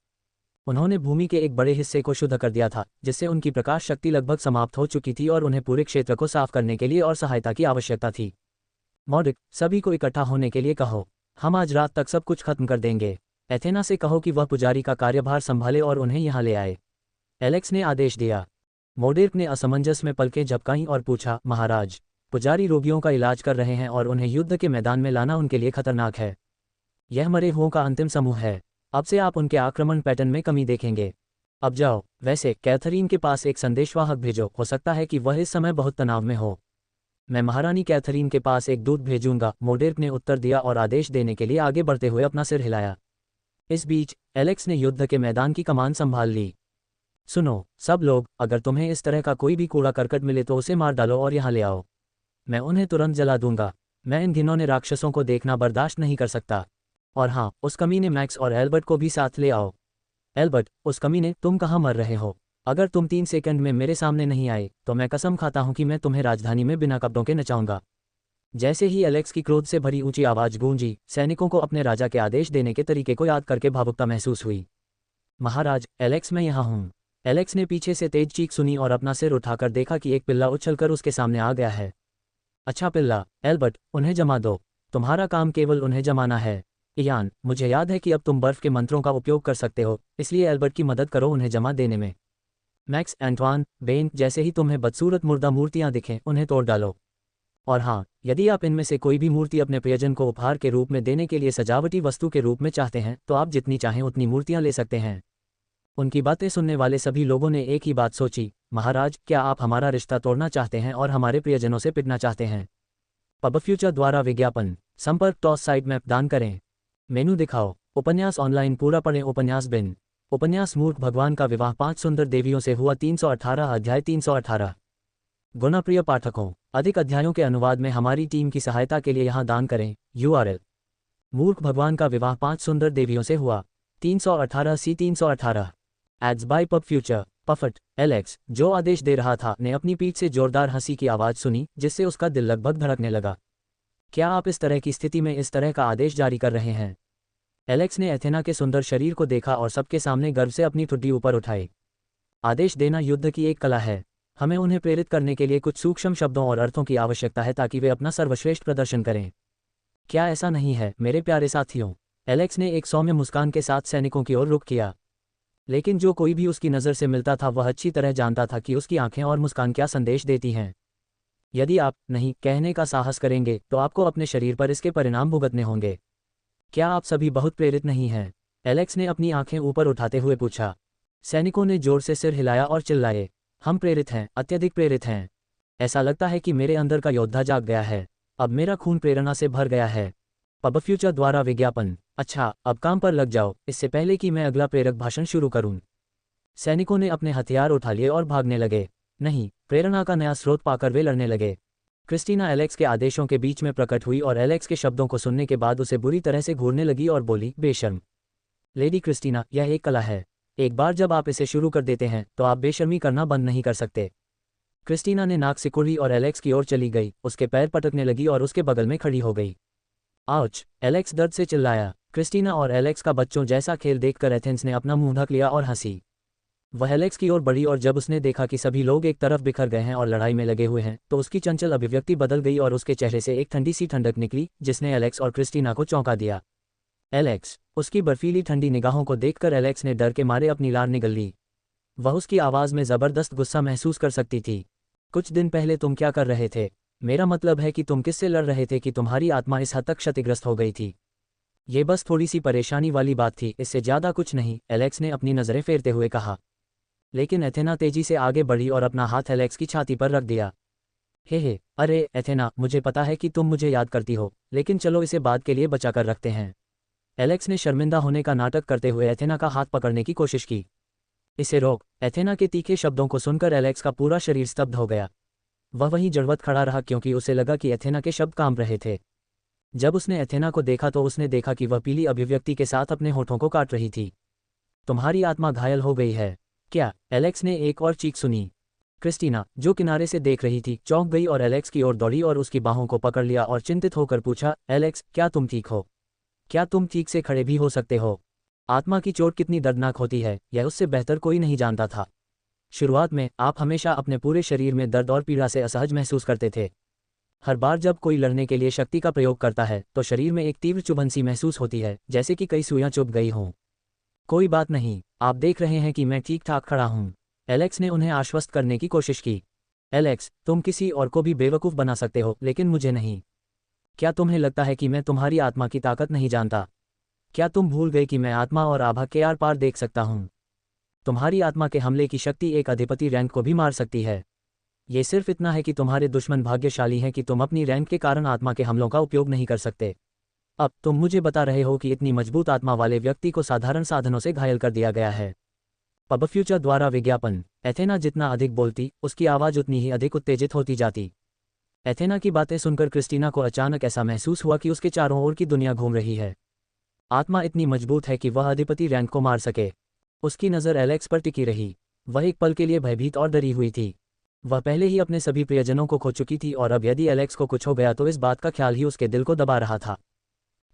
उन्होंने भूमि के एक बड़े हिस्से को शुद्ध कर दिया था, जिससे उनकी प्रकाश शक्ति लगभग समाप्त हो चुकी थी और उन्हें पूरे क्षेत्र को साफ करने के लिए और सहायता की आवश्यकता थी। मोडेर्क, सभी को इकट्ठा होने के लिए कहो। हम आज रात तक सब कुछ खत्म कर देंगे। एथेना से कहो कि वह पुजारी का कार्यभार संभाले और उन्हें यहाँ ले आए। एलेक्स ने आदेश दिया। मोडेर्क ने असमंजस में पलकें झपकाईं और पूछा, महाराज, पुजारी रोगियों का इलाज कर रहे हैं और उन्हें युद्ध के मैदान में लाना उनके लिए खतरनाक है। यह मरे हुओं का अंतिम समूह है। अब से आप उनके आक्रमण पैटर्न में कमी देखेंगे। अब जाओ। वैसे कैथरीन के पास एक संदेशवाहक भेजो, हो सकता है कि वह इस समय बहुत तनाव में हो। मैं महारानी कैथरीन के पास एक दूत भेजूंगा, मोडेर्क ने उत्तर दिया और आदेश देने के लिए आगे बढ़ते हुए अपना सिर हिलाया। इस बीच एलेक्स ने युद्ध के मैदान की कमान संभाल ली। सुनो सब लोग, अगर तुम्हें इस तरह का कोई भी कूड़ा करकट मिले तो उसे मार डालो और यहाँ ले आओ। मैं उन्हें तुरंत जला दूंगा। मैं इन घिनौने राक्षसों को देखना बर्दाश्त नहीं कर सकता। और हाँ, उस कमीने मैक्स और एल्बर्ट को भी साथ ले आओ। एल्बर्ट, उस कमीने, तुम कहाँ मर रहे हो? अगर तुम 3 सेकंड में मेरे सामने नहीं आए तो मैं कसम खाता हूं कि मैं तुम्हें राजधानी में बिना कपड़ों के नचाऊंगा। जैसे ही एलेक्स की क्रोध से भरी ऊंची आवाज गूंजी, सैनिकों को अपने राजा के आदेश देने के तरीके को याद करके भावुकता महसूस हुई। महाराज, एलेक्स, मैं यहाँ हूँ। एलेक्स ने पीछे से तेज चीख सुनी और अपना सिर उठाकर देखा कि एक पिल्ला उछलकर उसके सामने आ गया है। अच्छा पिल्ला, एल्बर्ट, उन्हें जमा दो। तुम्हारा काम केवल उन्हें जमाना है। इयान, मुझे याद है कि अब तुम बर्फ के मंत्रों का उपयोग कर सकते हो, इसलिए एल्बर्ट की मदद करो उन्हें जमा देने में। मैक्स, एंटवान, बेन, जैसे ही तुम्हें बदसूरत मुर्दा मूर्तियां दिखें उन्हें तोड़ डालो। और हाँ, यदि आप इनमें से कोई भी मूर्ति अपने प्रियजन को उपहार के रूप में देने के लिए सजावटी वस्तु के रूप में चाहते हैं तो आप जितनी चाहें उतनी मूर्तियां ले सकते हैं। उनकी बातें सुनने वाले सभी लोगों ने एक ही बात सोची, महाराज, क्या आप हमारा रिश्ता तोड़ना चाहते हैं और हमारे प्रियजनों से पिटना चाहते हैं? पबफ्यूचर द्वारा विज्ञापन। संपर्क टॉस साइड मैप दान करें। मेनू दिखाओ। उपन्यास ऑनलाइन पूरा पढ़ें। उपन्यास बिन। उपन्यास मूर्ख भगवान का विवाह 5 सुंदर देवियों से हुआ 318 अध्याय 318। गुणप्रिय पाठकों, अधिक अध्यायों के अनुवाद में हमारी टीम की सहायता के लिए यहाँ दान करें। URL। मूर्ख भगवान का विवाह 5 सुंदर देवियों से हुआ 318 C 318। Ads by PubFuture. पफट, एलेक्स, जो आदेश दे रहा था, ने अपनी पीठ से जोरदार हंसी की आवाज़ सुनी, जिससे उसका दिल लगभग धड़कने लगा। क्या आप इस तरह की स्थिति में इस तरह का आदेश जारी कर रहे हैं? एलेक्स ने एथेना के सुंदर शरीर को देखा और सबके सामने गर्व से अपनी ठुड्डी ऊपर उठाई। आदेश देना युद्ध की एक कला है। हमें उन्हें प्रेरित करने के लिए कुछ सूक्ष्म शब्दों और अर्थों की आवश्यकता है ताकि वे अपना सर्वश्रेष्ठ प्रदर्शन करें। क्या ऐसा नहीं है मेरे प्यारे साथियों? एलेक्स ने एक सौम्य मुस्कान के साथ सैनिकों की ओर रुख किया। लेकिन जो कोई भी उसकी नज़र से मिलता था वह अच्छी तरह जानता था कि उसकी आंखें और मुस्कान क्या संदेश देती हैं। यदि आप नहीं कहने का साहस करेंगे तो आपको अपने शरीर पर इसके परिणाम भुगतने होंगे। क्या आप सभी बहुत प्रेरित नहीं हैं? एलेक्स ने अपनी आंखें ऊपर उठाते हुए पूछा। सैनिकों ने जोर से सिर हिलाया और चिल्लाए, हम प्रेरित हैं, अत्यधिक प्रेरित हैं। ऐसा लगता है कि मेरे अंदर का योद्धा जाग गया है। अब मेरा खून प्रेरणा से भर गया है। पब फ्यूचर द्वारा विज्ञापन। अच्छा, अब काम पर लग जाओ, इससे पहले कि मैं अगला प्रेरक भाषण शुरू करूं। सैनिकों ने अपने हथियार उठा लिए और भागने लगे। नहीं, प्रेरणा का नया स्रोत पाकर वे लड़ने लगे। क्रिस्टीना एलेक्स के आदेशों के बीच में प्रकट हुई और एलेक्स के शब्दों को सुनने के बाद उसे बुरी तरह से घूरने लगी और बोली, बेशर्म। लेडी क्रिस्टीना, यह एक कला है। एक बार जब आप इसे शुरू कर देते हैं तो आप बेशर्मी करना बंद नहीं कर सकते। क्रिस्टीना ने नाक सिकुड़ी और एलेक्स की ओर चली गई, उसके पैर पटकने लगी और उसके बगल में खड़ी हो गई। आउच! एलेक्स दर्द से चिल्लाया। क्रिस्टीना और एलेक्स का बच्चों जैसा खेल देखकर एथेंस ने अपना मुंह ढक लिया और हंसी। वह एलेक्स की ओर बढ़ी और जब उसने देखा कि सभी लोग एक तरफ बिखर गए हैं और लड़ाई में लगे हुए हैं तो उसकी चंचल अभिव्यक्ति बदल गई और उसके चेहरे से एक ठंडी सी ठंडक निकली जिसने एलेक्स और क्रिस्टीना को चौंका दिया। एलेक्स! उसकी बर्फीली ठंडी निगाहों को देखकर एलेक्स ने डर के मारे अपनी लार निगल ली। वह उसकी आवाज़ में ज़बरदस्त गुस्सा महसूस कर सकती थी। कुछ दिन पहले तुम क्या कर रहे थे? मेरा मतलब है कि तुम किससे लड़ रहे थे कि तुम्हारी आत्मा इस हद तक क्षतिग्रस्त हो गई थी? ये बस थोड़ी सी परेशानी वाली बात थी, इससे ज़्यादा कुछ नहीं, एलेक्स ने अपनी नज़रें फेरते हुए कहा। लेकिन एथेना तेजी से आगे बढ़ी और अपना हाथ एलेक्स की छाती पर रख दिया। हे, अरे एथेना, मुझे पता है कि तुम मुझे याद करती हो, लेकिन चलो इसे बाद के लिए बचा कर रखते हैं। एलेक्स ने शर्मिंदा होने का नाटक करते हुए एथेना का हाथ पकड़ने की कोशिश की। इसे रोक! एथेना के तीखे शब्दों को सुनकर एलेक्स का पूरा शरीर स्तब्ध हो गया। वह वहीं जड़वत खड़ा रहा क्योंकि उसे लगा कि एथेना के शब्द काम रहे थे। जब उसने एथेना को देखा तो उसने देखा कि वह पीली अभिव्यक्ति के साथ अपने होठों को काट रही थी। तुम्हारी आत्मा घायल हो गई है क्या? एलेक्स ने एक और चीख सुनी। क्रिस्टीना, जो किनारे से देख रही थी, चौंक गई और एलेक्स की ओर दौड़ी और उसकी बाहों को पकड़ लिया और चिंतित होकर पूछा, एलेक्स, क्या तुम ठीक हो? क्या तुम ठीक से खड़े भी हो सकते हो? आत्मा की चोट कितनी दर्दनाक होती है, यह उससे बेहतर कोई नहीं जानता था। शुरुआत में आप हमेशा अपने पूरे शरीर में दर्द और पीड़ा से असहज महसूस करते थे। हर बार जब कोई लड़ने के लिए शक्ति का प्रयोग करता है तो शरीर में एक तीव्र चुभन सी महसूस होती है, जैसे कि कई सुइयां चुभ गई हों। कोई बात नहीं, आप देख रहे हैं कि मैं ठीक ठाक खड़ा हूं। एलेक्स ने उन्हें आश्वस्त करने की कोशिश की। एलेक्स, तुम किसी और को भी बेवकूफ़ बना सकते हो, लेकिन मुझे नहीं। क्या तुम्हें लगता है कि मैं तुम्हारी आत्मा की ताकत नहीं जानता? क्या तुम भूल गए कि मैं आत्मा और आभा के आर पार देख सकता हूं? तुम्हारी आत्मा के हमले की शक्ति एक अधिपति रैंक को भी मार सकती है। ये सिर्फ इतना है कि तुम्हारे दुश्मन भाग्यशाली हैं कि तुम अपनी रैंक के कारण आत्मा के हमलों का उपयोग नहीं कर सकते। अब तुम मुझे बता रहे हो कि इतनी मजबूत आत्मा वाले व्यक्ति को साधारण साधनों से घायल कर दिया गया है। पब फ्यूचर द्वारा विज्ञापन। एथेना जितना अधिक बोलती, उसकी आवाज़ उतनी ही अधिक उत्तेजित होती जाती। एथेना की बातें सुनकर क्रिस्टीना को अचानक ऐसा महसूस हुआ कि उसके चारों ओर की दुनिया घूम रही है। आत्मा इतनी मजबूत है कि वह अधिपति रैंक को मार सके। उसकी नज़र एलेक्स पर टिकी रही। वह एक पल के लिए भयभीत और डरी हुई थी। वह पहले ही अपने सभी प्रियजनों को खो चुकी थी और अब यदि एलेक्स को कुछ हो गया तो इस बात का ख्याल ही उसके दिल को दबा रहा था।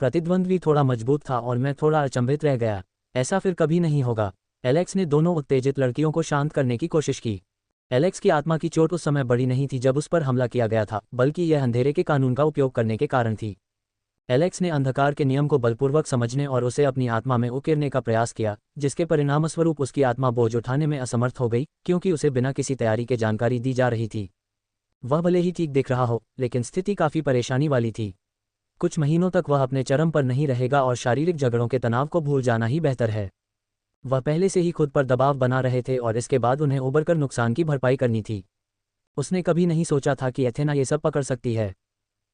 प्रतिद्वंद्वी थोड़ा मजबूत था और मैं थोड़ा अचंभित रह गया। ऐसा फिर कभी नहीं होगा। एलेक्स ने दोनों उत्तेजित लड़कियों को शांत करने की कोशिश की। एलेक्स की आत्मा की चोट उस समय बड़ी नहीं थी जब उस पर हमला किया गया था, बल्कि यह अंधेरे के कानून का उपयोग करने के कारण थी। एलेक्स ने अंधकार के नियम को बलपूर्वक समझने और उसे अपनी आत्मा में उकेरने का प्रयास किया, जिसके परिणामस्वरूप उसकी आत्मा बोझ उठाने में असमर्थ हो गई, क्योंकि उसे बिना किसी तैयारी के जानकारी दी जा रही थी। वह भले ही ठीक दिख रहा हो, लेकिन स्थिति काफ़ी परेशानी वाली थी। कुछ महीनों तक वह अपने चरम पर नहीं रहेगा और शारीरिक झगड़ों के तनाव को भूल जाना ही बेहतर है। वह पहले से ही खुद पर दबाव बना रहे थे और इसके बाद उन्हें उबरकर नुकसान की भरपाई करनी थी। उसने कभी नहीं सोचा था कि एथेना ये सब पकड़ सकती है।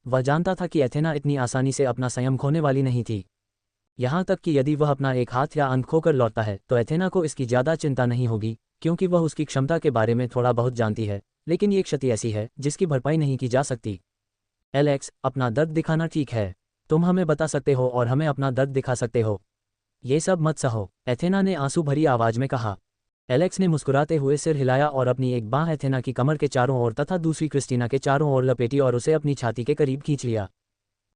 वह जानता था कि एथेना इतनी आसानी से अपना संयम खोने वाली नहीं थी। यहाँ तक कि यदि वह अपना एक हाथ या अंग खोकर लौटता है तो एथेना को इसकी ज़्यादा चिंता नहीं होगी, क्योंकि वह उसकी क्षमता के बारे में थोड़ा बहुत जानती है, लेकिन ये क्षति ऐसी है जिसकी भरपाई नहीं की जा सकती। एलेक्स, अपना दर्द दिखाना ठीक है। तुम हमें बता सकते हो और हमें अपना दर्द दिखा सकते हो। ये सब मत सहो, एथेना ने आंसू भरी आवाज़ में कहा। एलेक्स ने मुस्कुराते हुए सिर हिलाया और अपनी एक बांह एथेना की कमर के चारों ओर तथा दूसरी क्रिस्टीना के चारों ओर लपेटी और उसे अपनी छाती के करीब खींच लिया।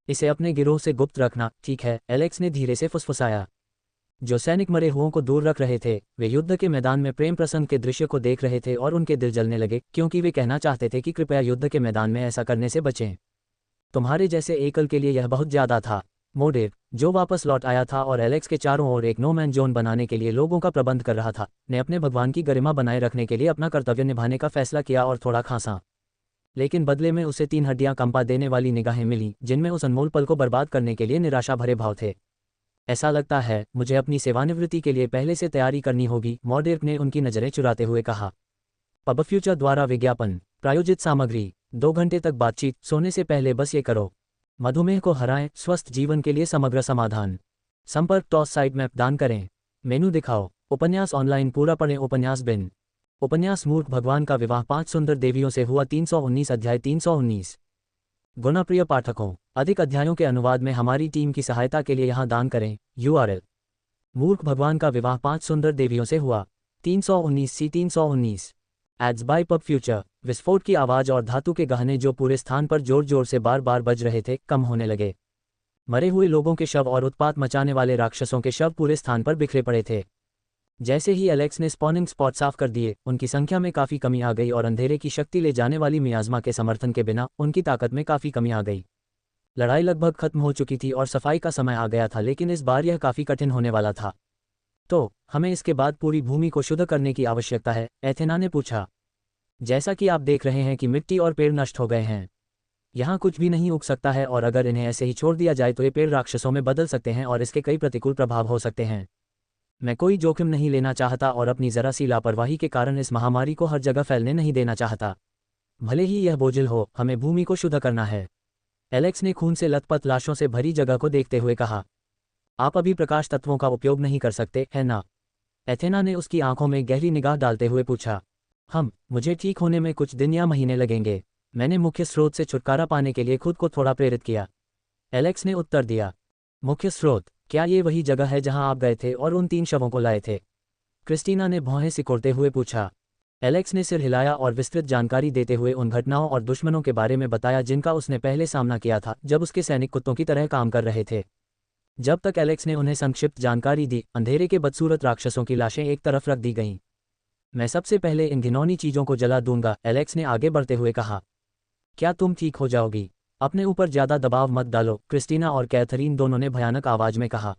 इसे अपने गिरोह से गुप्त रखना, ठीक है? एलेक्स ने धीरे से फुसफुसाया। जो सैनिक मरे हुओं को दूर रख रहे थे वे युद्ध के मैदान में प्रेम प्रसंग के दृश्य को देख रहे थे और उनके दिल जलने लगे, क्योंकि वे कहना चाहते थे कि कृपया युद्ध के मैदान में ऐसा करने से बचें। तुम्हारे जैसे एकल के लिए यह बहुत ज़्यादा था। मोडेव, जो वापस लौट आया था और एलेक्स के चारों ओर एक नो मैन जोन बनाने के लिए लोगों का प्रबंध कर रहा था, ने अपने भगवान की गरिमा बनाए रखने के लिए अपना कर्तव्य निभाने का फैसला किया और थोड़ा खांसा। लेकिन बदले में उसे 3 हड्डियां कंपा देने वाली निगाहें मिलीं, जिनमें उस अनमोल पल को बर्बाद करने के लिए निराशा भरे भाव थे। ऐसा लगता है मुझे अपनी सेवानिवृत्ति के लिए पहले से तैयारी करनी होगी, मॉडेव ने उनकी नज़रें चुराते हुए कहा। पब फ्यूचर द्वारा विज्ञापन प्रायोजित सामग्री। 2 घंटे तक बातचीत, सोने से पहले बस ये करो। मधुमेह को हराएं, स्वस्थ जीवन के लिए समग्र समाधान। संपर्क टॉस साइट मैप दान करें। मेनू दिखाओ। उपन्यास ऑनलाइन पूरा पढ़ें। उपन्यास बिन। उपन्यास मूर्ख भगवान का विवाह 5 सुंदर देवियों से हुआ 319 अध्याय 319। गुणाप्रिय पाठकों, अधिक अध्यायों के अनुवाद में हमारी टीम की सहायता के लिए यहाँ दान करें। URL: मूर्ख भगवान का विवाह 5 सुंदर देवियों से हुआ 319 C 319। Ads by pub Future. विस्फोट की आवाज़ और धातु के गहने जो पूरे स्थान पर जोर जोर से बार बार बज रहे थे, कम होने लगे। मरे हुए लोगों के शव और उत्पात मचाने वाले राक्षसों के शव पूरे स्थान पर बिखरे पड़े थे। जैसे ही एलेक्स ने स्पॉनिंग स्पॉट साफ कर दिए, उनकी संख्या में काफ़ी कमी आ गई और अंधेरे की शक्ति ले जाने वाली मियाज़मा के समर्थन के बिना उनकी ताकत में काफ़ी कमी आ गई। लड़ाई लगभग खत्म हो चुकी थी और सफाई का समय आ गया था, लेकिन इस बार यह काफ़ी कठिन होने वाला था। तो हमें इसके बाद पूरी भूमि को शुद्ध करने की आवश्यकता है, एथेना ने पूछा। जैसा कि आप देख रहे हैं कि मिट्टी और पेड़ नष्ट हो गए हैं। यहाँ कुछ भी नहीं उग सकता है और अगर इन्हें ऐसे ही छोड़ दिया जाए तो ये पेड़ राक्षसों में बदल सकते हैं और इसके कई प्रतिकूल प्रभाव हो सकते हैं। मैं कोई जोखिम नहीं लेना चाहता और अपनी ज़रा सी लापरवाही के कारण इस महामारी को हर जगह फैलने नहीं देना चाहता। भले ही यह बोझिल हो, हमें भूमि को शुद्ध करना है। एलेक्स ने खून से लथपथ लाशों से भरी जगह को देखते हुए कहा। आप अभी प्रकाश तत्वों का उपयोग नहीं कर सकते, है ना? एथेना ने उसकी आंखों में गहरी निगाह डालते हुए पूछा। मुझे ठीक होने में कुछ दिन या महीने लगेंगे। मैंने मुख्य स्रोत से छुटकारा पाने के लिए खुद को थोड़ा प्रेरित किया। एलेक्स ने उत्तर दिया। मुख्य स्रोत? क्या ये वही जगह है जहां आप गए थे और उन 3 शवों को लाए थे? क्रिस्टीना ने भौहें सिकोड़ते हुए पूछा। एलेक्स ने सिर हिलाया और विस्तृत जानकारी देते हुए उन घटनाओं और दुश्मनों के बारे में बताया जिनका उसने पहले सामना किया था जब उसके सैनिक कुत्तों की तरह काम कर रहे थे। जब तक एलेक्स ने उन्हें संक्षिप्त जानकारी दी, अंधेरे के बदसूरत राक्षसों की लाशें एक तरफ रख दी गईं। मैं सबसे पहले इन घिनौनी चीज़ों को जला दूंगा, एलेक्स ने आगे बढ़ते हुए कहा। क्या तुम ठीक हो जाओगी? अपने ऊपर ज़्यादा दबाव मत डालो, क्रिस्टीना और कैथरीन दोनों ने भयानक आवाज़ में कहा।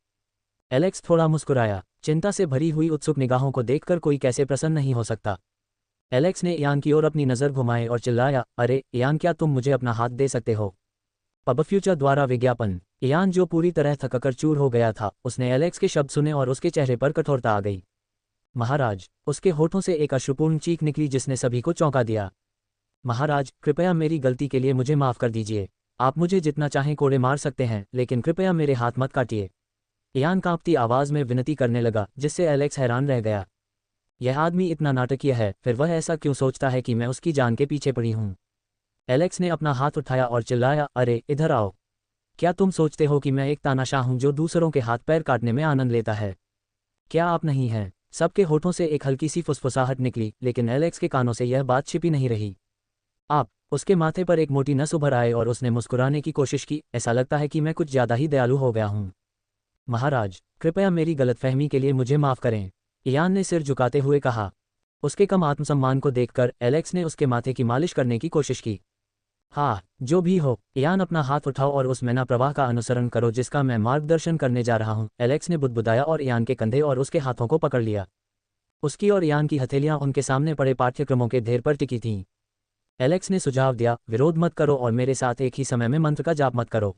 एलेक्स थोड़ा मुस्कुराया। चिंता से भरी हुई उत्सुक निगाहों को देखकर कोई कैसे प्रसन्न नहीं हो सकता। एलेक्स ने इयान की ओर अपनी नज़र घुमाई और चिल्लाया, अरे इयान, क्या तुम मुझे अपना हाथ दे सकते हो? पब फ्यूचर द्वारा विज्ञापन। इयान, जो पूरी तरह थककर चूर हो गया था, उसने एलेक्स के शब्द सुने और उसके चेहरे पर कठोरता आ गई। महाराज! उसके होठों से एक अश्रुपूर्ण चीख निकली जिसने सभी को चौंका दिया। महाराज, कृपया मेरी गलती के लिए मुझे माफ़ कर दीजिए। आप मुझे जितना चाहें कोड़े मार सकते हैं, लेकिन कृपया मेरे हाथ मत काटिए। इयान कांपती आवाज़ में विनती करने लगा, जिससे एलेक्स हैरान रह गया। यह आदमी इतना नाटकीय है, फिर वह ऐसा क्यों सोचता है कि मैं उसकी जान के पीछे पड़ी हूँ? एलेक्स ने अपना हाथ उठाया और चिल्लाया, अरे इधर आओ। क्या तुम सोचते हो कि मैं एक तानाशाह हूँ जो दूसरों के हाथ पैर काटने में आनंद लेता है? क्या आप नहीं हैं? सबके होठों से एक हल्की सी फुसफुसाहट निकली, लेकिन एलेक्स के कानों से यह बात छिपी नहीं रही। आप। उसके माथे पर एक मोटी नस उभर आए और उसने मुस्कुराने की कोशिश की। ऐसा लगता है कि मैं कुछ ज़्यादा ही दयालु हो गया हूँ। महाराज, कृपया मेरी गलतफहमी के लिए मुझे माफ़ करें, इयान ने सिर झुकाते हुए कहा। उसके कम आत्मसम्मान को देखकर एलेक्स ने उसके माथे की मालिश करने की कोशिश की। हाँ, जो भी हो, इयान, अपना हाथ उठाओ और उस मैना प्रवाह का अनुसरण करो जिसका मैं मार्गदर्शन करने जा रहा हूँ, एलेक्स ने बुदबुदाया और इयान के कंधे और उसके हाथों को पकड़ लिया। उसकी और इयान की हथेलियाँ उनके सामने पड़े पाठ्यक्रमों के ढेर पर टिकी थीं। एलेक्स ने सुझाव दिया, विरोध मत करो और मेरे साथ एक ही समय में मंत्र का जाप मत करो।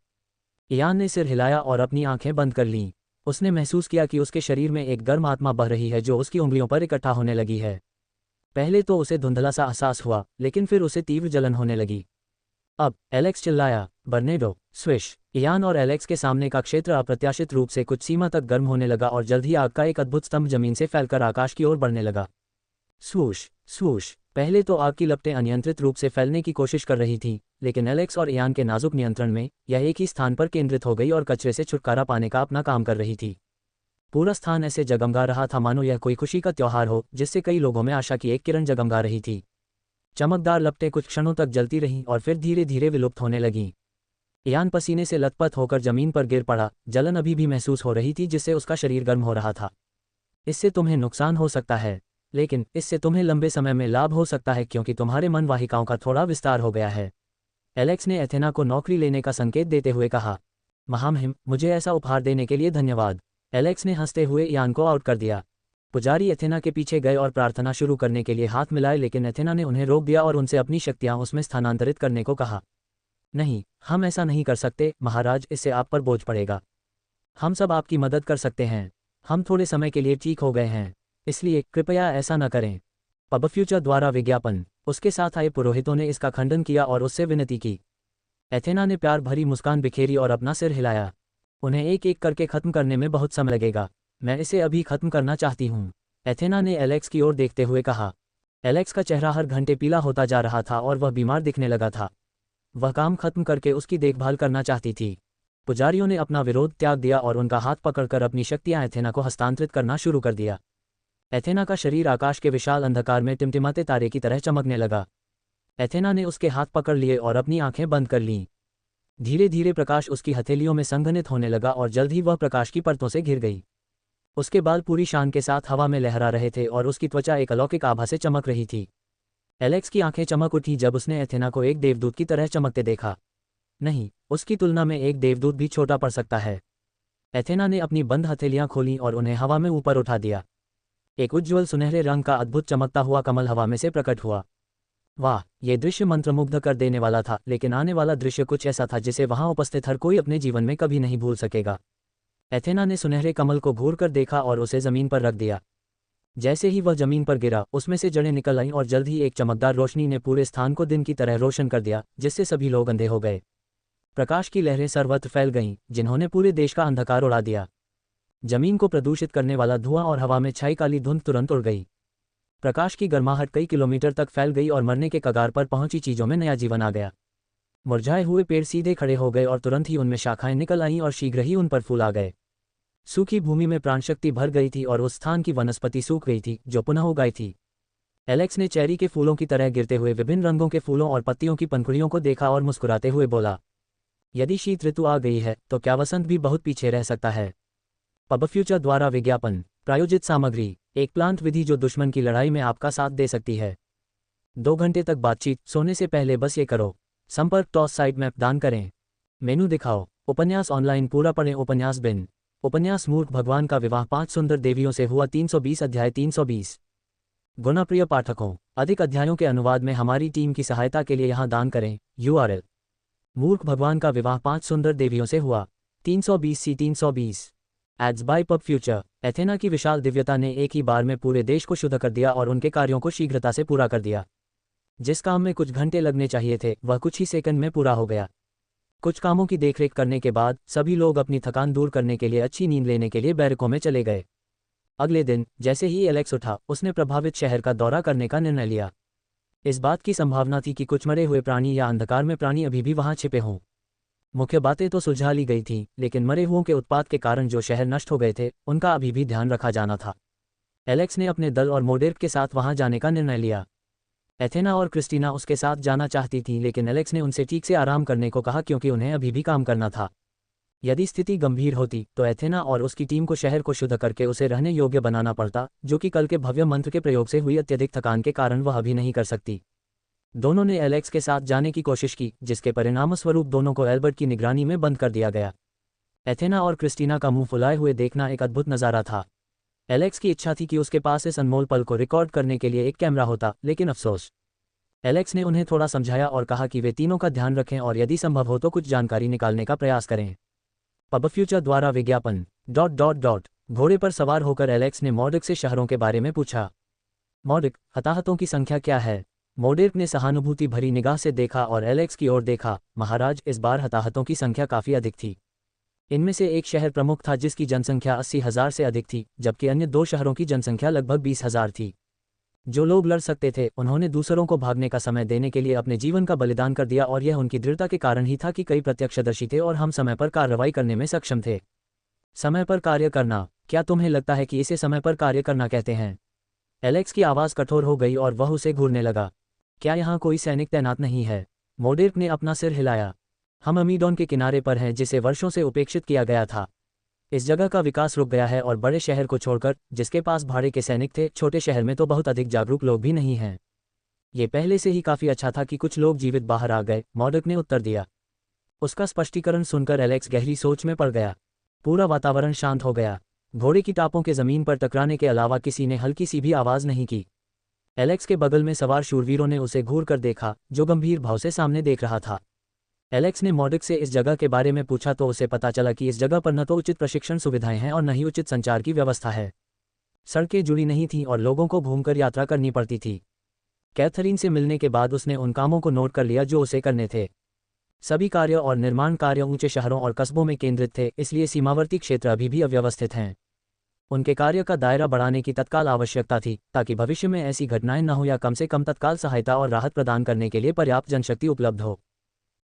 इयान ने सिर हिलाया और अपनी आंखें बंद कर लीं। उसने महसूस किया कि उसके शरीर में एक गर्म आत्मा बह रही है जो उसकी उंगलियों पर इकट्ठा होने लगी है। पहले तो उसे धुंधला सा एहसास हुआ, लेकिन फिर उसे तीव्र जलन होने लगी। अब, एलेक्स चिल्लाया, बर्नेडो, स्विश! इयान और एलेक्स के सामने का क्षेत्र अप्रत्याशित रूप से कुछ सीमा तक गर्म होने लगा और जल्द ही आग का एक अद्भुत स्तंभ जमीन से फैलकर आकाश की ओर बढ़ने लगा। स्वूश स्वूश! पहले तो आग की लपटें अनियंत्रित रूप से फैलने की कोशिश कर रही थीं, लेकिन एलेक्स और इयान के नाजुक नियंत्रण में यह एक ही स्थान पर केंद्रित हो गई और कचरे से छुटकारा पाने का अपना काम कर रही थी। पूरा स्थान ऐसे जगमगा रहा था मानो यह कोई खुशी का त्योहार हो, जिससे कई लोगों में आशा की एक किरण जगमगा रही थी। चमकदार लपटें कुछ क्षणों तक जलती रहीं और फिर धीरे धीरे विलुप्त होने लगीं। इयान पसीने से लथपथ होकर जमीन पर गिर पड़ा। जलन अभी भी महसूस हो रही थी जिससे उसका शरीर गर्म हो रहा था। इससे तुम्हें नुकसान हो सकता है, लेकिन इससे तुम्हें लंबे समय में लाभ हो सकता है क्योंकि तुम्हारे मन वाहिकाओं का थोड़ा विस्तार हो गया है। एलेक्स ने एथेना को नौकरी लेने का संकेत देते हुए कहा। महामहिम, मुझे ऐसा उपहार देने के लिए धन्यवाद। एलेक्स ने हंसते हुए इयान को आउट कर दिया। पुजारी एथेना के पीछे गए और प्रार्थना शुरू करने के लिए हाथ मिलाए, लेकिन एथेना ने उन्हें रोक दिया और उनसे अपनी शक्तियां उसमें स्थानांतरित करने को कहा। नहीं, हम ऐसा नहीं कर सकते महाराज, इससे आप पर बोझ पड़ेगा। हम सब आपकी मदद कर सकते हैं। हम थोड़े समय के लिए ठीक हो गए हैं, इसलिए कृपया ऐसा न करें। पबफ्यूचर द्वारा विज्ञापन। उसके साथ आए पुरोहितों ने इसका खंडन किया और उससे विनती की। एथेना ने प्यार भरी मुस्कान बिखेरी और अपना सिर हिलाया। उन्हें एक एक करके खत्म करने में बहुत समय लगेगा। मैं इसे अभी खत्म करना चाहती हूँ, एथेना ने एलेक्स की ओर देखते हुए कहा। एलेक्स का चेहरा हर घंटे पीला होता जा रहा था और वह बीमार दिखने लगा था। वह काम खत्म करके उसकी देखभाल करना चाहती थी। पुजारियों ने अपना विरोध त्याग दिया और उनका हाथ पकड़कर अपनी शक्तियां एथेना को हस्तांतरित करना शुरू कर दिया। एथेना का शरीर आकाश के विशाल अंधकार में टिमटिमाते तारे की तरह चमकने लगा। एथेना ने उसके हाथ पकड़ लिए और अपनी आंखें बंद कर लीं। धीरे धीरे प्रकाश उसकी हथेलियों में संघनित होने लगा और जल्द ही वह प्रकाश की परतों से घिर गई। उसके बाल पूरी शान के साथ हवा में लहरा रहे थे और उसकी त्वचा एक अलौकिक आभा से चमक रही थी। एलेक्स की आंखें चमक उठी जब उसने एथेना को एक देवदूत की तरह चमकते देखा। नहीं, उसकी तुलना में एक देवदूत भी छोटा पड़ सकता है। एथेना ने अपनी बंद हथेलियां खोलीं और उन्हें हवा में ऊपर उठा दिया। एक उज्ज्वल सुनहरे रंग का अद्भुत चमकता हुआ कमल हवा में से प्रकट हुआ। वाह, ये दृश्य मंत्रमुग्ध कर देने वाला था, लेकिन आने वाला दृश्य कुछ ऐसा था जिसे वहां उपस्थित हर कोई अपने जीवन में कभी नहीं भूल सकेगा। एथेना ने सुनहरे कमल को घूर कर देखा और उसे जमीन पर रख दिया। जैसे ही वह जमीन पर गिरा, उसमें से जड़ें निकल आईं और जल्द ही एक चमकदार रोशनी ने पूरे स्थान को दिन की तरह रोशन कर दिया, जिससे सभी लोग अंधे हो गए। प्रकाश की लहरें सर्वत्र फैल गईं, जिन्होंने पूरे देश का अंधकार उड़ा दिया। जमीन को प्रदूषित करने वाला धुआं और हवा में छाई काली धुंध तुरंत उड़ गई। प्रकाश की गर्माहट कई किलोमीटर तक फैल गई और मरने के कगार पर पहुंची चीजों में नया जीवन आ गया। मुरझाए हुए पेड़ सीधे खड़े हो गए और तुरंत ही उनमें शाखाएं निकल आईं और शीघ्र ही उन पर फूल आ गए। सूखी भूमि में प्राणशक्ति भर गई थी और उस स्थान की वनस्पति सूख गई थी जो पुनः उगाई थी। एलेक्स ने चेरी के फूलों की तरह गिरते हुए विभिन्न रंगों के फूलों और पत्तियों की पंखुड़ियों को देखा और मुस्कुराते हुए बोला, यदि शीत ऋतु आ गई है तो क्या वसंत भी बहुत पीछे रह सकता है। पबफ्यूचर द्वारा विज्ञापन। प्रायोजित सामग्री। एक प्लांट विधि जो दुश्मन की लड़ाई में आपका साथ दे सकती है। 2 घंटे तक बातचीत, सोने से पहले बस ये करो। संपर्क टॉस साइट मैप दान करें। मेनू दिखाओ। उपन्यास ऑनलाइन पूरा पढ़ें। उपन्यास बिन। उपन्यास मूर्ख भगवान का विवाह 5 सुंदर देवियों से हुआ 320 अध्याय 320। गुणप्रिय पाठकों, अधिक अध्यायों के अनुवाद में हमारी टीम की सहायता के लिए यहाँ दान करें। URL। मूर्ख भगवान का विवाह 5 सुंदर देवियों से हुआ 320 C 320। Ads by PubFuture. Athena की विशाल दिव्यता ने एक ही बार में पूरे देश को शुद्ध कर दिया और उनके कार्यों को शीघ्रता से पूरा कर दिया। जिस काम में कुछ घंटे लगने चाहिए थे वह कुछ ही सेकंड में पूरा हो गया। कुछ कामों की देखरेख करने के बाद सभी लोग अपनी थकान दूर करने के लिए अच्छी नींद लेने के लिए बैरकों में चले गए। अगले दिन जैसे ही एलेक्स उठा, उसने प्रभावित शहर का दौरा करने का निर्णय लिया। इस बात की संभावना थी कि कुछ मरे हुए प्राणी या अंधकार में प्राणी अभी भी वहां छिपे हों। मुख्य बातें तो सुलझा ली गई थीं, लेकिन मरे हुओं के उत्पात के कारण जो शहर नष्ट हो गए थे उनका अभी भी ध्यान रखा जाना था। एलेक्स ने अपने दल और मोडेर्क के साथ वहां जाने का निर्णय लिया। एथेना और क्रिस्टीना उसके साथ जाना चाहती थीं, लेकिन एलेक्स ने उनसे ठीक से आराम करने को कहा क्योंकि उन्हें अभी भी काम करना था। यदि स्थिति गंभीर होती तो एथेना और उसकी टीम को शहर को शुद्ध करके उसे रहने योग्य बनाना पड़ता, जो कि कल के भव्य मंत्र के प्रयोग से हुई अत्यधिक थकान के कारण वह अभी नहीं कर सकती। दोनों ने एलेक्स के साथ जाने की कोशिश की, जिसके परिणामस्वरूप दोनों को एल्बर्ट की निगरानी में बंद कर दिया गया। एथेना और क्रिस्टीना का मुंह फुलाए हुए देखना एक अद्भुत नज़ारा था। एलेक्स की इच्छा थी कि उसके पास इस अनमोल पल को रिकॉर्ड करने के लिए एक कैमरा होता, लेकिन अफसोस। एलेक्स ने उन्हें थोड़ा समझाया और कहा कि वे तीनों का ध्यान रखें और यदि संभव हो तो कुछ जानकारी निकालने का प्रयास करें। पबफ्यूचर द्वारा विज्ञापन। घोड़े पर सवार होकर एलेक्स ने मॉर्डिक से शहरों के बारे में पूछा। मॉर्डिक, हताहतों की संख्या क्या है? मोडेर्क ने सहानुभूति भरी निगाह से देखा और एलेक्स की ओर देखा। महाराज, इस बार हताहतों की संख्या काफ़ी अधिक थी। इनमें से एक शहर प्रमुख था जिसकी जनसंख्या 80,000 से अधिक थी, जबकि अन्य 2 शहरों की जनसंख्या लगभग 20,000 थी। जो लोग लड़ सकते थे उन्होंने दूसरों को भागने का समय देने के लिए अपने जीवन का बलिदान कर दिया और यह उनकी दृढ़ता के कारण ही था कि कई प्रत्यक्षदर्शी थे और हम समय पर कार्रवाई करने में सक्षम थे। समय पर कार्य करना, क्या तुम्हें लगता है कि इसे समय पर कार्य करना कहते हैं? एलेक्स की आवाज़ कठोर हो गई और वह उसे घूरने लगा। क्या यहाँ कोई सैनिक तैनात नहीं है? मोडेर्क ने अपना सिर हिलाया। हम अमीडोन के किनारे पर हैं जिसे वर्षों से उपेक्षित किया गया था। इस जगह का विकास रुक गया है और बड़े शहर को छोड़कर, जिसके पास भाड़े के सैनिक थे, छोटे शहर में तो बहुत अधिक जागरूक लोग भी नहीं हैं। ये पहले से ही काफ़ी अच्छा था कि कुछ लोग जीवित बाहर आ गए, मॉर्डक ने उत्तर दिया। उसका स्पष्टीकरण सुनकर एलेक्स गहरी सोच में पड़ गया। पूरा वातावरण शांत हो गया। घोड़े की टापों के ज़मीन पर टकराने के अलावा किसी ने हल्की सी भी आवाज़ नहीं की। एलेक्स के बगल में सवार शूरवीरों ने उसे घूर कर देखा, जो गंभीर भाव से सामने देख रहा था। एलेक्स ने मॉर्डक से इस जगह के बारे में पूछा तो उसे पता चला कि इस जगह पर न तो उचित प्रशिक्षण सुविधाएं हैं और न ही उचित संचार की व्यवस्था है। सड़कें जुड़ी नहीं थीं और लोगों को घूमकर यात्रा करनी पड़ती थी। कैथरीन से मिलने के बाद उसने उन कामों को नोट कर लिया जो उसे करने थे। सभी कार्य और निर्माण कार्य ऊंचे शहरों और कस्बों में केंद्रित थे, इसलिए सीमावर्ती क्षेत्र अभी भी अव्यवस्थित हैं। उनके कार्य का दायरा बढ़ाने की तत्काल आवश्यकता थी, ताकि भविष्य में ऐसी घटनाएं न हो या कम से कम तत्काल सहायता और राहत प्रदान करने के लिए पर्याप्त जनशक्ति उपलब्ध हो।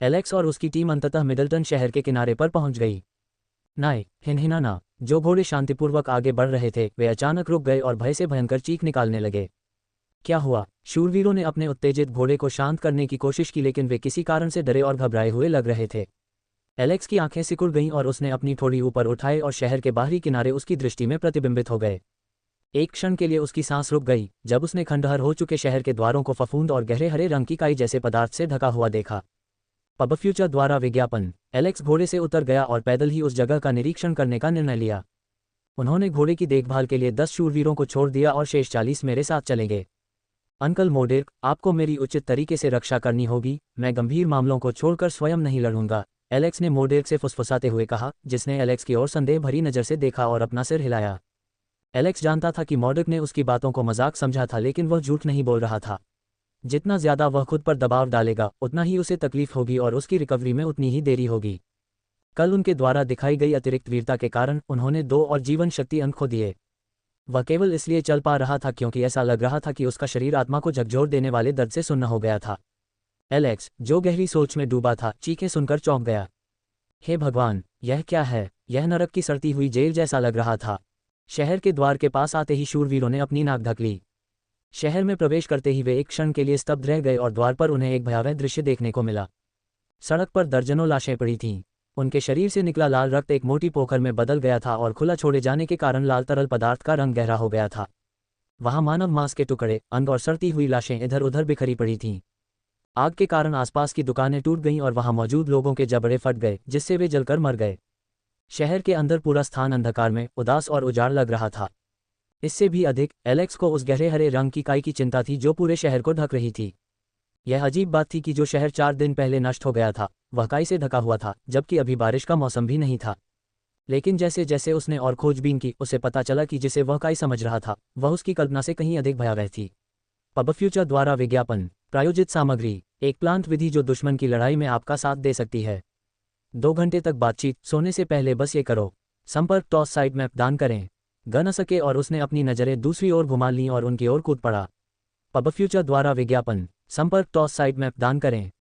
एलेक्स और उसकी टीम अंततः मिडलटन शहर के किनारे पर पहुंच गई। नाय हिनहिनाना, जो घोड़े शांतिपूर्वक आगे बढ़ रहे थे, वे अचानक रुक गए और भय से भयंकर चीख निकालने लगे। क्या हुआ? शूरवीरों ने अपने उत्तेजित घोड़े को शांत करने की कोशिश की, लेकिन वे किसी कारण से डरे और घबराए हुए लग रहे थे। एलेक्स की आंखें सिकुड़ गईं और उसने अपनी ठोड़ी ऊपर उठाए और शहर के बाहरी किनारे उसकी दृष्टि में प्रतिबिंबित हो गए। एक क्षण के लिए उसकी सांस रुक गई जब उसने खंडहर हो चुके शहर के द्वारों को फफूंद और गहरे हरे रंग की काई जैसे पदार्थ से ढका हुआ देखा। पब फ्यूचर द्वारा विज्ञापन। एलेक्स घोड़े से उतर गया और पैदल ही उस जगह का निरीक्षण करने का निर्णय लिया। उन्होंने घोड़े की देखभाल के लिए 10 शूरवीरों को छोड़ दिया और शेष 40 मेरे साथ चलेंगे। अंकल मोडेक, आपको मेरी उचित तरीके से रक्षा करनी होगी, मैं गंभीर मामलों को छोड़कर स्वयं नहीं लड़ूंगा, एलेक्स ने मोडेक से फुसफुसाते हुए कहा, जिसने एलेक्स की ओर संदेह भरी नज़र से देखा और अपना सिर हिलाया। एलेक्स जानता था कि मोडेक ने उसकी बातों को मजाक समझा था, लेकिन वह झूठ नहीं बोल रहा था। जितना ज़्यादा वह खुद पर दबाव डालेगा, उतना ही उसे तकलीफ होगी और उसकी रिकवरी में उतनी ही देरी होगी। कल उनके द्वारा दिखाई गई अतिरिक्त वीरता के कारण उन्होंने 2 और जीवन शक्ति अंक खो दिए। वह केवल इसलिए चल पा रहा था क्योंकि ऐसा लग रहा था कि उसका शरीर आत्मा को झकझोर देने वाले दर्द से सुन्न हो गया था। एलेक्स, जो गहरी सोच में डूबा था, चीखें सुनकर चौंक गया। हे भगवान, यह क्या है? यह नरक की सड़ती हुई जेल जैसा लग रहा था। शहर के द्वार के पास आते ही शूरवीरों ने अपनी नाक ढक ली। शहर में प्रवेश करते ही वे एक क्षण के लिए स्तब्ध रह गए और द्वार पर उन्हें एक भयावह दृश्य देखने को मिला। सड़क पर दर्जनों लाशें पड़ी थीं। उनके शरीर से निकला लाल रक्त एक मोटी पोखर में बदल गया था और खुला छोड़े जाने के कारण लाल तरल पदार्थ का रंग गहरा हो गया था। वहां मानव मांस के टुकड़े, अंग और सड़ती हुई लाशें इधर उधर बिखरी पड़ी थीं। आग के कारण आसपास की दुकानें टूट गईं और वहां मौजूद लोगों के जबड़े फट गए, जिससे वे जलकर मर गए। शहर के अंदर पूरा स्थान अंधकार में उदास और उजाड़ लग रहा था। इससे भी अधिक एलेक्स को उस गहरे हरे रंग की काई की चिंता थी जो पूरे शहर को ढक रही थी। यह अजीब बात थी कि जो शहर 4 दिन पहले नष्ट हो गया था, वह काई से ढका हुआ था, जबकि अभी बारिश का मौसम भी नहीं था। लेकिन जैसे जैसे उसने और खोजबीन की, उसे पता चला कि जिसे वह काई समझ रहा था, वह उसकी कल्पना से कहीं अधिक भयावह थी। पब फ्यूचर द्वारा विज्ञापन। प्रायोजित सामग्री। एक प्लांट विधि जो दुश्मन की लड़ाई में आपका साथ दे सकती है। 2 घंटे तक बातचीत, सोने से पहले बस ये करो। संपर्क टॉस साइड मैप दान करें। ग न सके और उसने अपनी नज़रें दूसरी ओर घुमा लीं और उनकी ओर कूद पड़ा। पब फ्यूचर द्वारा विज्ञापन। संपर्क टॉस साइड मैप दान करें।